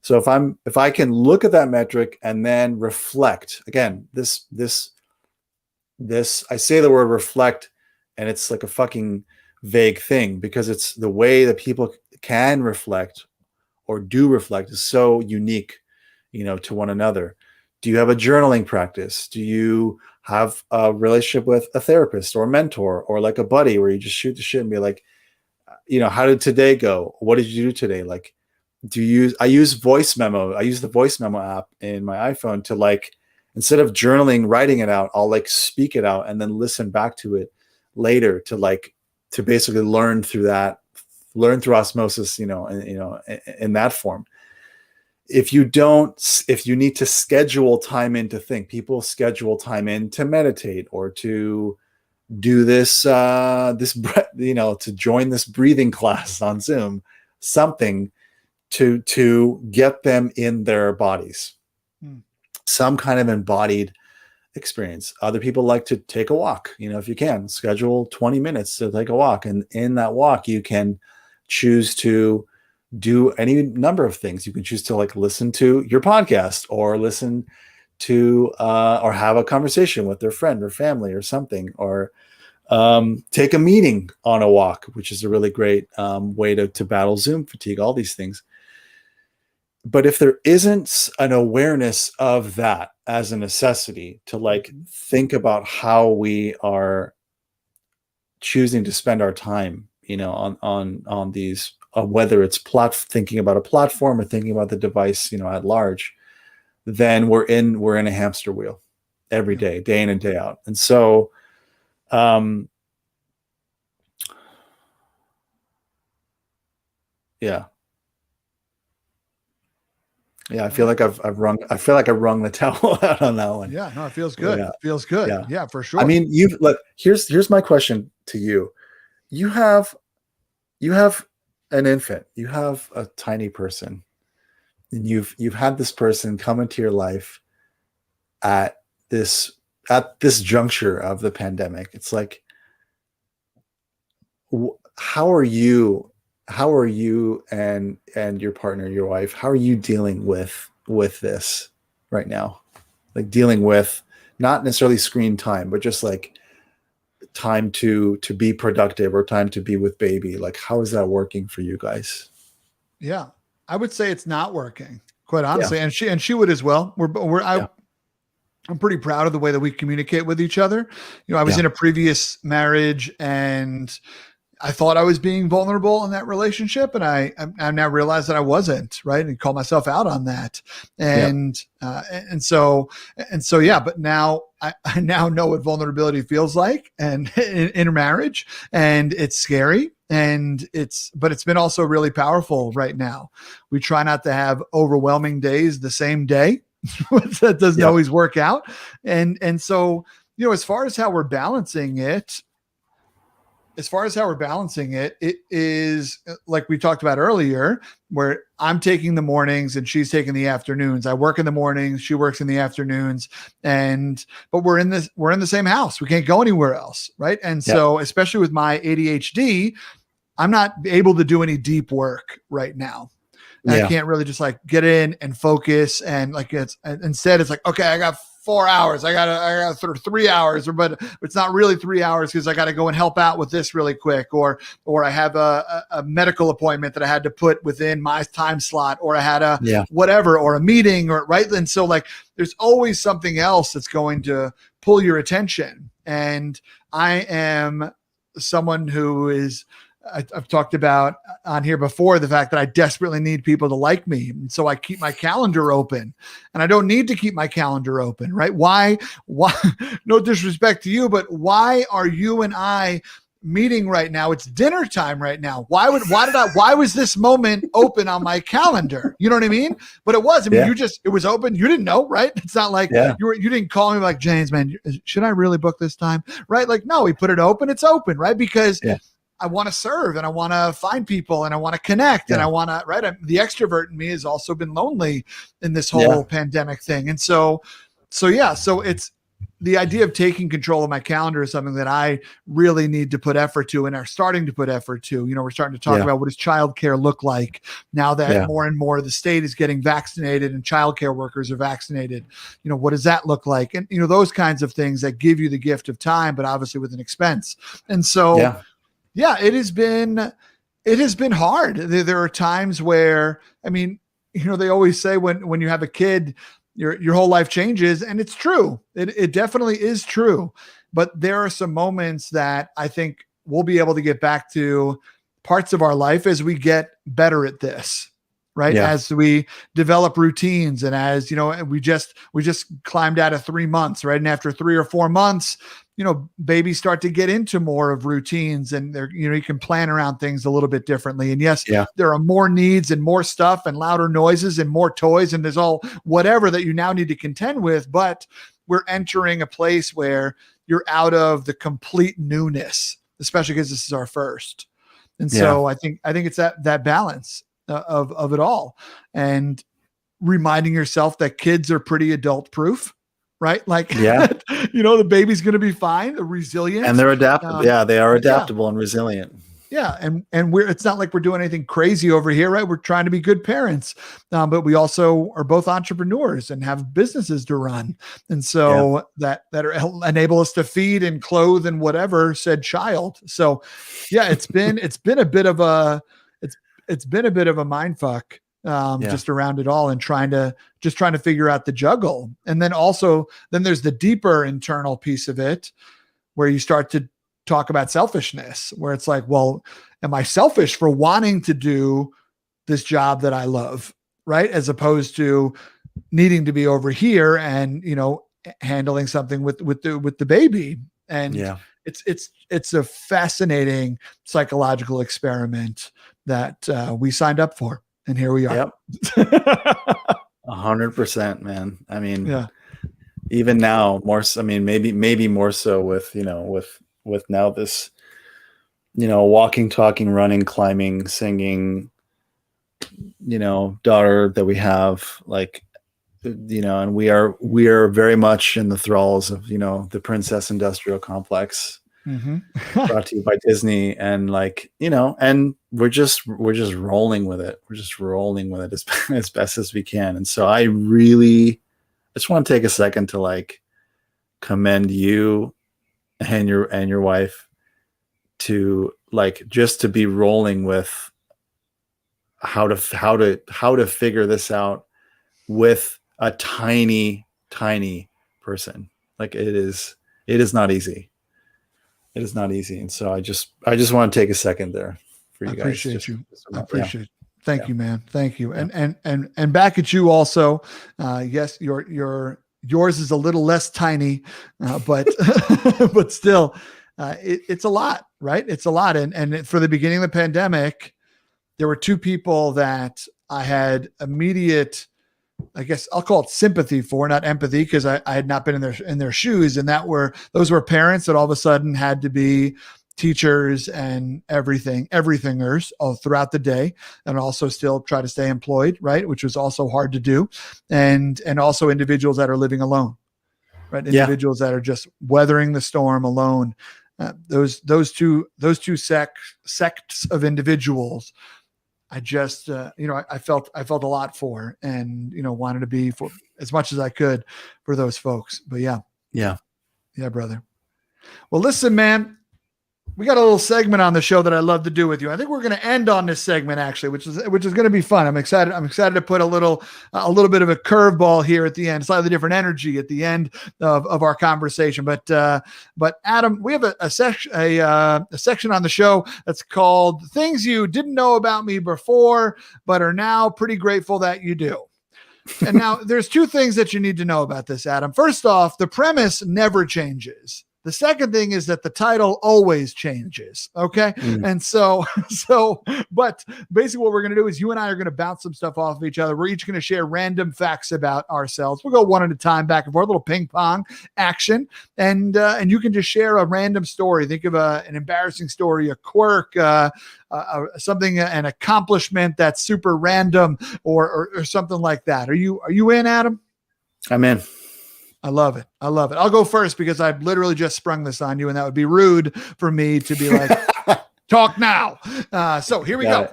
So if I can look at that metric and then reflect again, this, I say the word reflect and it's like a fucking vague thing because it's the way that people can reflect or do reflect is so unique, to one another. Do you have a journaling practice? Do you have a relationship with a therapist or a mentor or like a buddy where you just shoot the shit and be like, how did today go? What did you do today? Like, I use voice memo. I use the voice memo app in my iPhone to like, instead of journaling, writing it out, I'll like speak it out and then listen back to it later to basically learn through osmosis, in that form. If you need to schedule time in to think, people schedule time in to meditate or to do this to join this breathing class on Zoom, something to get them in their bodies, some kind of embodied experience. Other people like to take a walk, if you can schedule 20 minutes to take a walk. And in that walk, you can choose to do any number of things. You can choose to like listen to your podcast or listen to or have a conversation with their friend or family or something, or take a meeting on a walk, which is a really great way to battle Zoom fatigue, all these things. But if there isn't an awareness of that as a necessity to like think about how we are choosing to spend our time, on these, whether it's thinking about a platform or thinking about the device, at large, then we're in a hamster wheel every day in and day out. And so, yeah. I feel like I've wrung the towel out on that one. Yeah, no, it feels good. Yeah. It feels good. Yeah. Yeah, for sure. I mean, here's my question to you. You have an infant, you have a tiny person, and you've had this person come into your life at this juncture of the pandemic. It's like, how are you and your partner, your wife, how are you dealing with this right now? Like, dealing with not necessarily screen time, but just like time to be productive or time to be with baby. Like, how is that working for you guys? Yeah, I would say it's not working, quite honestly. And she would as well. I'm pretty proud of the way that we communicate with each other. I was in a previous marriage, and I thought I was being vulnerable in that relationship, and I now realized that I wasn't, right, and call myself out on that. And so yeah. But now I now know what vulnerability feels like, and in a marriage, and it's scary, but it's been also really powerful right now. We try not to have overwhelming days the same day. That doesn't always work out, and so as far as how we're balancing it. It is like we talked about earlier, where I'm taking the mornings and she's taking the afternoons. I work in the mornings, she works in the afternoons, but we're in the same house. We can't go anywhere else, right? And so, especially with my ADHD, I'm not able to do any deep work right now. I can't really just like get in and focus, and like instead it's like, okay, I got 4 hours. I got 3 hours, but it's not really 3 hours because I got to go and help out with this really quick, or I have a medical appointment that I had to put within my time slot, or I had a whatever, or a meeting, or right. And so like, there's always something else that's going to pull your attention. And I am someone who is, I've talked about on here before, the fact that I desperately need people to like me. And so I keep my calendar open, and I don't need to keep my calendar open, right? Why, no disrespect to you, but why are you and I meeting right now? It's dinner time right now. Why was this moment open on my calendar? You know what I mean? But it was, it was open. You didn't know, right? It's not like you didn't call me like, James, man, should I really book this time? Right? Like, no, we put it open. It's open, right? Because I want to serve, and I want to find people, and I want to connect, and I want to, right? The extrovert in me has also been lonely in this whole pandemic thing. And so it's the idea of taking control of my calendar is something that I really need to put effort to, and are starting to put effort to. We're starting to talk about, what does childcare look like now that more and more of the state is getting vaccinated and childcare workers are vaccinated. What does that look like? And, those kinds of things that give you the gift of time, but obviously with an expense. And so, it has been hard. There are times where, they always say when you have a kid, your whole life changes, and it's true. It definitely is true. But there are some moments that I think we'll be able to get back to parts of our life as we get better at this, right? As we develop routines, and as, we just climbed out of 3 months, right? And after 3 or 4 months, babies start to get into more of routines, and they're, you can plan around things a little bit differently. And there are more needs and more stuff and louder noises and more toys, and there's all whatever that you now need to contend with. But we're entering a place where you're out of the complete newness, especially because this is our first. And so I think it's that balance of it all, and reminding yourself that kids are pretty adult proof. Right? Like, the baby's going to be fine, resilient. And they're adaptable. They are adaptable and resilient. Yeah. And it's not like we're doing anything crazy over here, right? We're trying to be good parents. But we also are both entrepreneurs and have businesses to run. And so that enable us to feed and clothe and whatever said child. So it's been a bit of a mind fuck. Just around it all, and trying to figure out the juggle. And then there's the deeper internal piece of it, where you start to talk about selfishness, where it's like, well, am I selfish for wanting to do this job that I love, right? As opposed to needing to be over here and, handling something with the baby. And it's a fascinating psychological experiment that we signed up for. And here we are. Yep. 100%, man. I mean, even now more so, I mean, maybe more so with, with now this, walking, talking, running, climbing, singing, daughter that we have, like, and we are very much in the thralls of, the Princess Industrial Complex, brought to you by Disney. And like, and we're just rolling with it. We're just rolling with it as best as we can. And so I just want to take a second to like commend you and your wife to like, just to be rolling with how to figure this out with a tiny person. Like it is not easy. It is not easy. And so I just want to take a second there for you guys. I appreciate it. Thank you, man. Thank you. Yeah. And back at you also. Yes, yours is a little less tiny, but but still, it's a lot, right? It's a lot. And for the beginning of the pandemic, there were two people that I had immediate, I guess I'll call it sympathy for, not empathy, because I had not been in their shoes. And those were parents that all of a sudden had to be teachers and everythingers all throughout the day, and also still try to stay employed, right? Which was also hard to do. And also individuals that are living alone, right? Individuals that are just weathering the storm alone. Those two sects of individuals, I just, I felt a lot for, and, wanted to be for as much as I could for those folks. But yeah, brother. Well, listen, man, we got a little segment on the show that I love to do with you. I think we're going to end on this segment actually, which is going to be fun. I'm excited to put a little bit of a curveball here at the end, slightly different energy at the end of our conversation. But Adam, we have a section on the show that's called Things You Didn't Know About Me Before, but are now pretty grateful that you do. And now there's two things that you need to know about this, Adam. First off, the premise never changes. The second thing is that the title always changes. Okay. And so, but basically what we're going to do is you and I are going to bounce some stuff off of each other. We're each going to share random facts about ourselves. We'll go one at a time, back and forth, a little ping pong action. And you can just share a random story. Think of an embarrassing story, a quirk, something, an accomplishment that's super random or something like that. Are you in, Adam? I'm in. I love it. I'll go first because I've literally just sprung this on you, and that would be rude for me to be like, talk now. So here we go.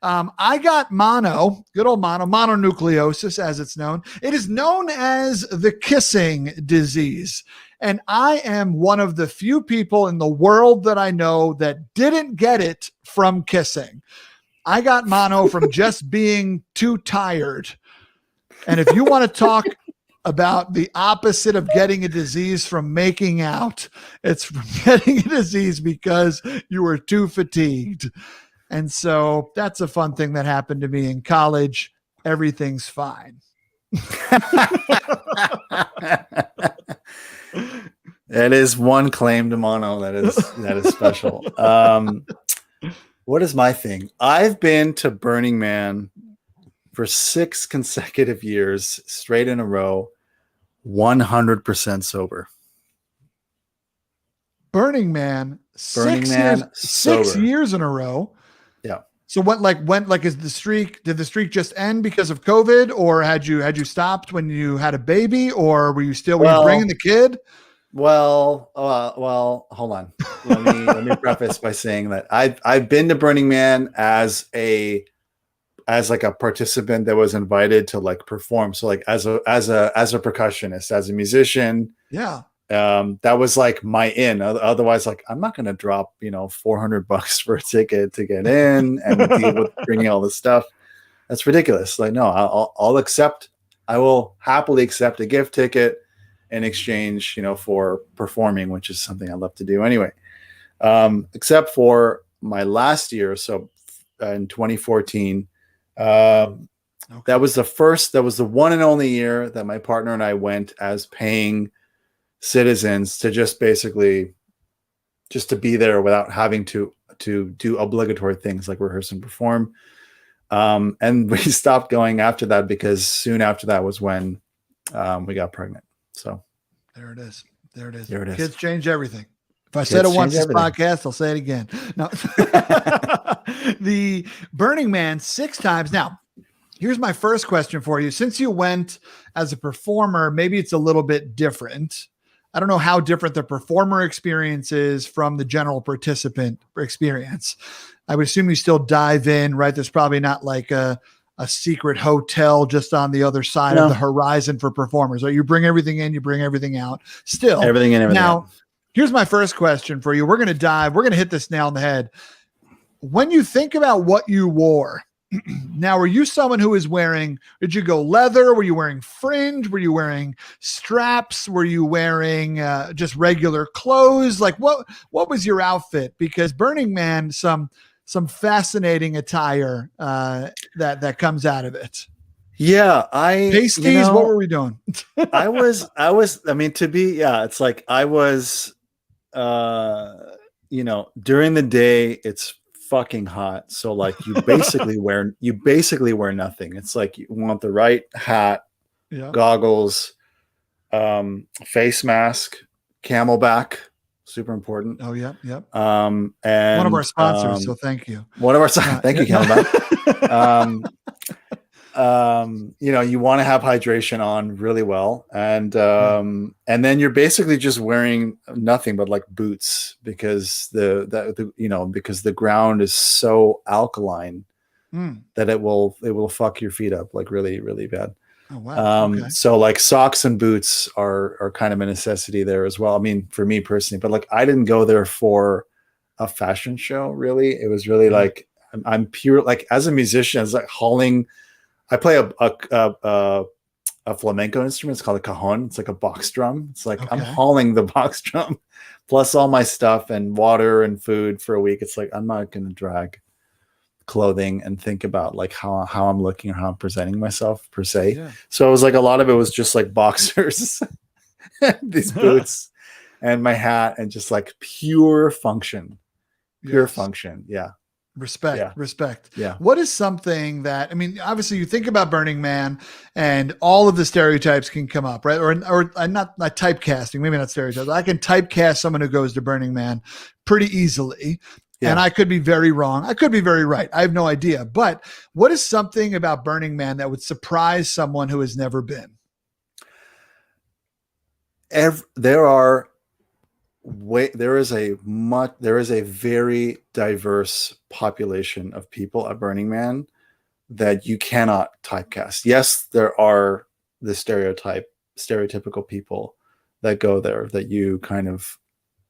I got good old mononucleosis, as it's known. It is known as the kissing disease. And I am one of the few people in the world that I know that didn't get it from kissing. I got mono from just being too tired. And if you want to talk about the opposite of getting a disease from making out, it's from getting a disease because you were too fatigued. And so that's a fun thing that happened to me in college. Everything's fine. That is one claim to mono that is special. What is my thing? I've been to Burning Man for 6 consecutive years straight in a row, 100% sober. Burning Man, 6 years in a row. Yeah. So did the streak just end because of COVID, or had you stopped when you had a baby, or were you bringing the kid? Well, hold on. Let me preface by saying that I've been to Burning Man as like a participant that was invited to like perform. So like as a percussionist, as a musician. Yeah. That was like my in. Otherwise, like I'm not going to drop, $400 for a ticket to get in and deal with bringing all this stuff. That's ridiculous. Like, no, I will happily accept a gift ticket in exchange, for performing, which is something I love to do anyway. except for my last year. So in 2014, that was the one and only year that my partner and I went as paying citizens to just basically just to be there without having to do obligatory things like rehearse and perform. And we stopped going after that because soon after that was when we got pregnant. So there it is. There it is. There it is. Kids change everything. If I said it once this podcast, I'll say it again. No. The Burning Man 6 times. Now, here's my first question for you. Since you went as a performer, maybe it's a little bit different. I don't know how different the performer experience is from the general participant experience. I would assume you still dive in, right? There's probably not like a secret hotel just on the other side of the horizon for performers. Right? You bring everything in, you bring everything out. Still, everything in, everything out. Here's my first question for you. We're going to hit this nail on the head. When you think about what you wore, now, were you someone who is wearing, did you go leather? Were you wearing fringe? Were you wearing straps? Were you wearing just regular clothes? Like what was your outfit? Because Burning Man, some fascinating attire that comes out of it. Yeah. Pasties, what were we doing? I mean, it's like I was, during the day, it's fucking hot. So like you basically wear nothing. It's like you want the right hat, goggles, face mask, Camelback, super important. Oh yeah. Yep. And one of our sponsors. So thank you. Thank you, Camelback. You want to have hydration on really well. And then you're basically just wearing nothing but like boots because because the ground is so alkaline that it will fuck your feet up like really, really bad. Oh, wow. So like socks and boots are kind of a necessity there as well. I mean, for me personally, but like, I didn't go there for a fashion show. Really. It was really like, I'm pure, like as a musician, it's like hauling. I play a flamenco instrument. It's called a cajon. It's like a box drum. It's like I'm hauling the box drum plus all my stuff and water and food for a week. It's like I'm not going to drag clothing and think about like how I'm looking or how I'm presenting myself per se. Yeah. So it was like a lot of it was just like boxers, these boots, and my hat, and just like pure function. Function. Yeah. Respect. Yeah. What is something that, I mean, obviously you think about Burning Man and all of the stereotypes can come up, right? Or not typecasting, maybe not stereotypes. I can typecast someone who goes to Burning Man pretty easily. Yeah. And I could be very wrong. I could be very right. I have no idea. But what is something about Burning Man that would surprise someone who has never been? There is a very diverse population of people at Burning Man that you cannot typecast. Yes, there are the stereotypical people that go there that you kind of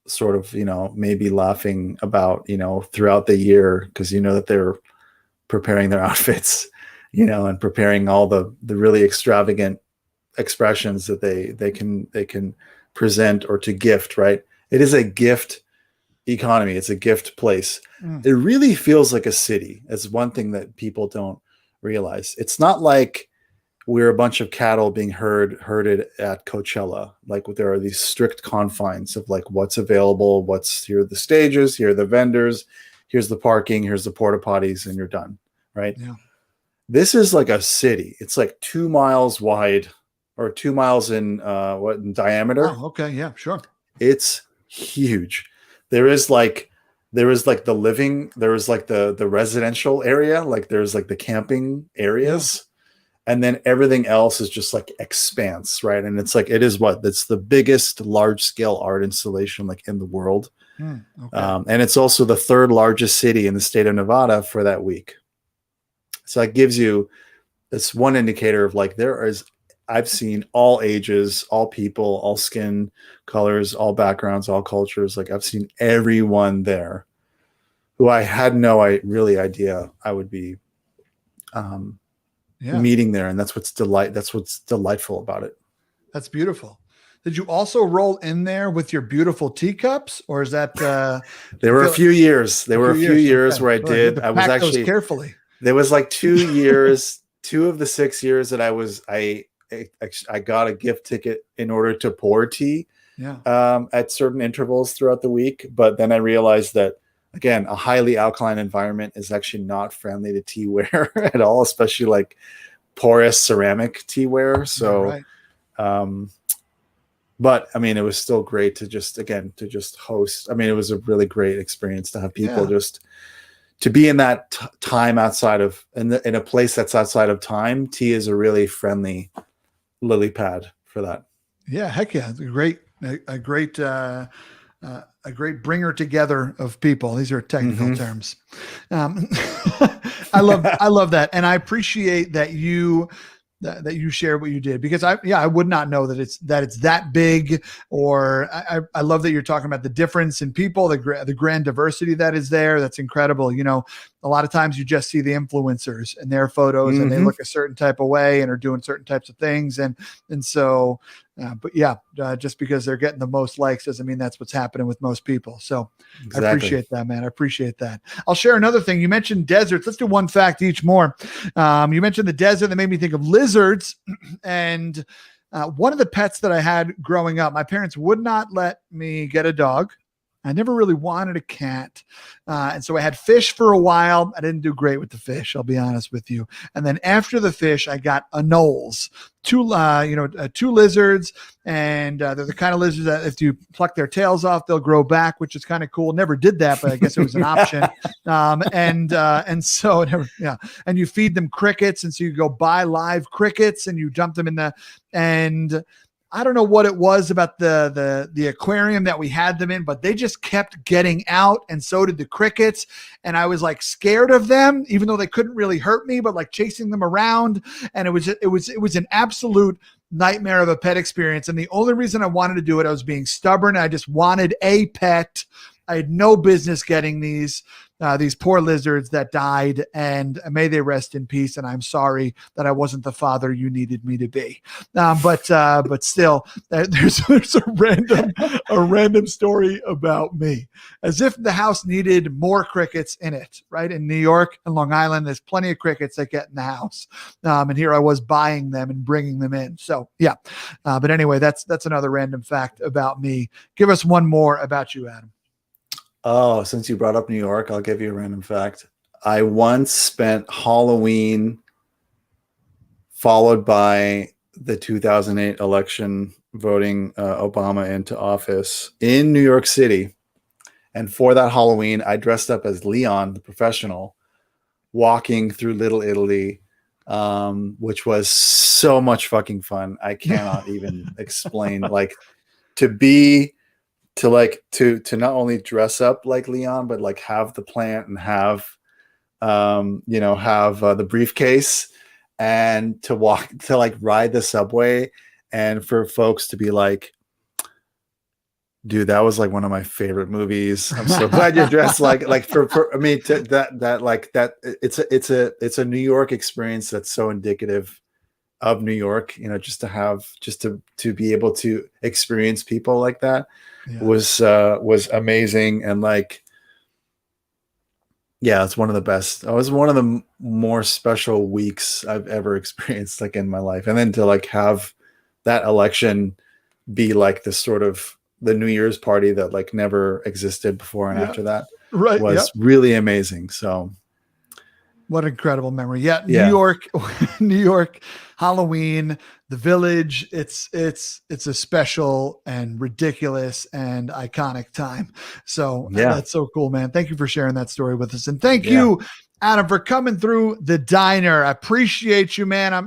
sort of, maybe laughing about, throughout the year, because that they're preparing their outfits, and preparing all the really extravagant expressions that they can present or to gift, right? It is a gift economy. It's a gift place. It really feels like a city. It's one thing that people don't realize. It's not like we're a bunch of cattle being herded at Coachella. Like there are these strict confines of like what's available, here are the stages, here are the vendors, here's the parking, here's the porta potties, and you're done, right? Yeah. This is like a city. It's like 2 miles wide or 2 miles in diameter. Oh, okay. Yeah, sure. It's huge. There is like the living, there is like the residential area, like there's like the camping areas, and then everything else is just like expanse, right? And it's like it's the biggest large scale art installation like in the world. And it's also the 3rd largest city in the state of Nevada for that week. So that gives you this one indicator of like I've seen all ages, all people, all skin colors, all backgrounds, all cultures. Like I've seen everyone there who I had no idea I would be meeting there. And that's what's delightful about it. That's beautiful. Did you also roll in there with your beautiful teacups, or is that? There were a few years. There were a few years okay. where I Well, you had did. to I was pack those actually carefully. there was like 2 years, 2 of the 6 years that I got a gift ticket in order to pour tea Yeah. at certain intervals throughout the week. But then I realized that, again, a highly alkaline environment is actually not friendly to teaware at all, especially like porous ceramic teaware. So, Right. but I mean, it was still great to just host. I mean, it was a really great experience to have people just to be in that time outside of in a place that's outside of time. Tea is a really friendly lily pad for that. Yeah, heck yeah, a great bringer together of people. These are technical terms. I love that, and I appreciate that you share what you did, because I would not know that it's that big, or I love that you're talking about the difference in people, the grand diversity that is there. That's incredible. You know, a lot of times you just see the influencers and their photos and they look a certain type of way and are doing certain types of things. And so, but yeah, just because they're getting the most likes doesn't mean that's what's happening with most people. So exactly. I appreciate that, man. I appreciate that. I'll share another thing. You mentioned deserts. Let's do one fact each more. You mentioned the desert. That made me think of lizards. And one of the pets that I had growing up, my parents would not let me get a dog. I never really wanted a cat. And so I had fish for a while. I didn't do great with the fish, I'll be honest with you. And then after the fish, I got anoles, two lizards. And they're the kind of lizards that if you pluck their tails off, they'll grow back, which is kind of cool. Never did that, but I guess it was an option. And so, and you feed them crickets. And so you go buy live crickets and you dump them in and I don't know what it was about the aquarium that we had them in, but they just kept getting out, and so did the crickets. And I was like scared of them, even though they couldn't really hurt me, but like chasing them around. And it was an absolute nightmare of a pet experience. And the only reason I wanted to do it, I was being stubborn. I just wanted a pet. I had no business getting these poor lizards that died, and may they rest in peace. And I'm sorry that I wasn't the father you needed me to be. But still, there's a random story about me, as if the house needed more crickets in it. Right in New York and Long Island, there's plenty of crickets that get in the house, and here I was buying them and bringing them in. So yeah, but anyway, that's another random fact about me. Give us one more about you, Adam. Oh, since you brought up New York, I'll give you a random fact. I once spent Halloween followed by the 2008 election voting Obama into office in New York City. And for that Halloween, I dressed up as Leon, the professional, walking through Little Italy, which was so much fucking fun. I cannot even explain. Like to not only dress up like Leon, but like have the plant and have the briefcase, and to ride the subway, and for folks to be like, dude, that was like one of my favorite movies. I'm so glad you're dressed like for I mean that it's a New York experience that's so indicative of New York, just to be able to experience people like that was amazing. And like, yeah, it's one of the best. It was one of the more special weeks I've ever experienced, like in my life. And then to like have that election be like the sort of the New Year's party that like never existed before and after that was really amazing. So what an incredible memory. Yeah. New York, Halloween, the Village. It's a special and ridiculous and iconic time. So that's so cool, man. Thank you for sharing that story with us. And thank you, Adam, for coming through the diner. I appreciate you, man.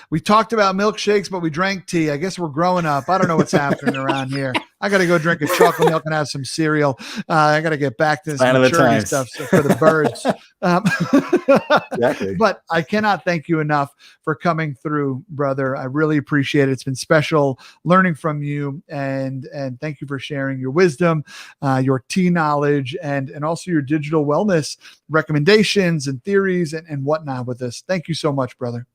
We talked about milkshakes, but we drank tea. I guess we're growing up. I don't know what's happening around here. I got to go drink a chocolate milk and have some cereal. I got to get back to this maturity stuff for the birds. Exactly. But I cannot thank you enough for coming through, brother. I really appreciate it. It's been special learning from you, and thank you for sharing your wisdom, your tea knowledge, and also your digital wellness recommendations and theories and whatnot with us. Thank you so much, brother.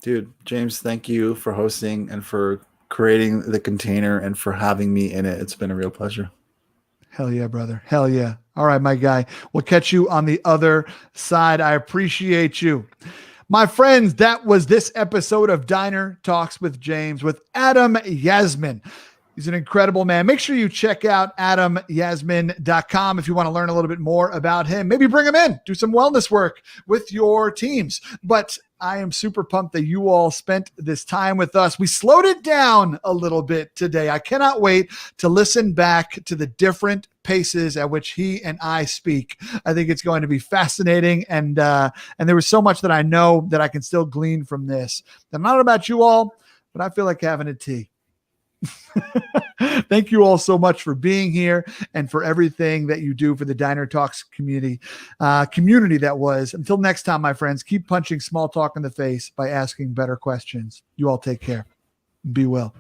Dude, James, thank you for hosting and for creating the container and for having me in it. It's been a real pleasure. Hell yeah, brother. Hell yeah. All right, my guy. We'll catch you on the other side. I appreciate you. My friends, that was this episode of Diner Talks with James with Adam Yasmin. He's an incredible man. Make sure you check out adamyasmin.com if you want to learn a little bit more about him. Maybe bring him in, do some wellness work with your teams. But I am super pumped that you all spent this time with us. We slowed it down a little bit today. I cannot wait to listen back to the different paces at which he and I speak. I think it's going to be fascinating. And there was so much that I know that I can still glean from this. I'm not about you all, but I feel like having a tea. Thank you all so much for being here and for everything that you do for the Diner Talks community that was. Until next time, my friends, keep punching small talk in the face by asking better questions. You all take care. Be well.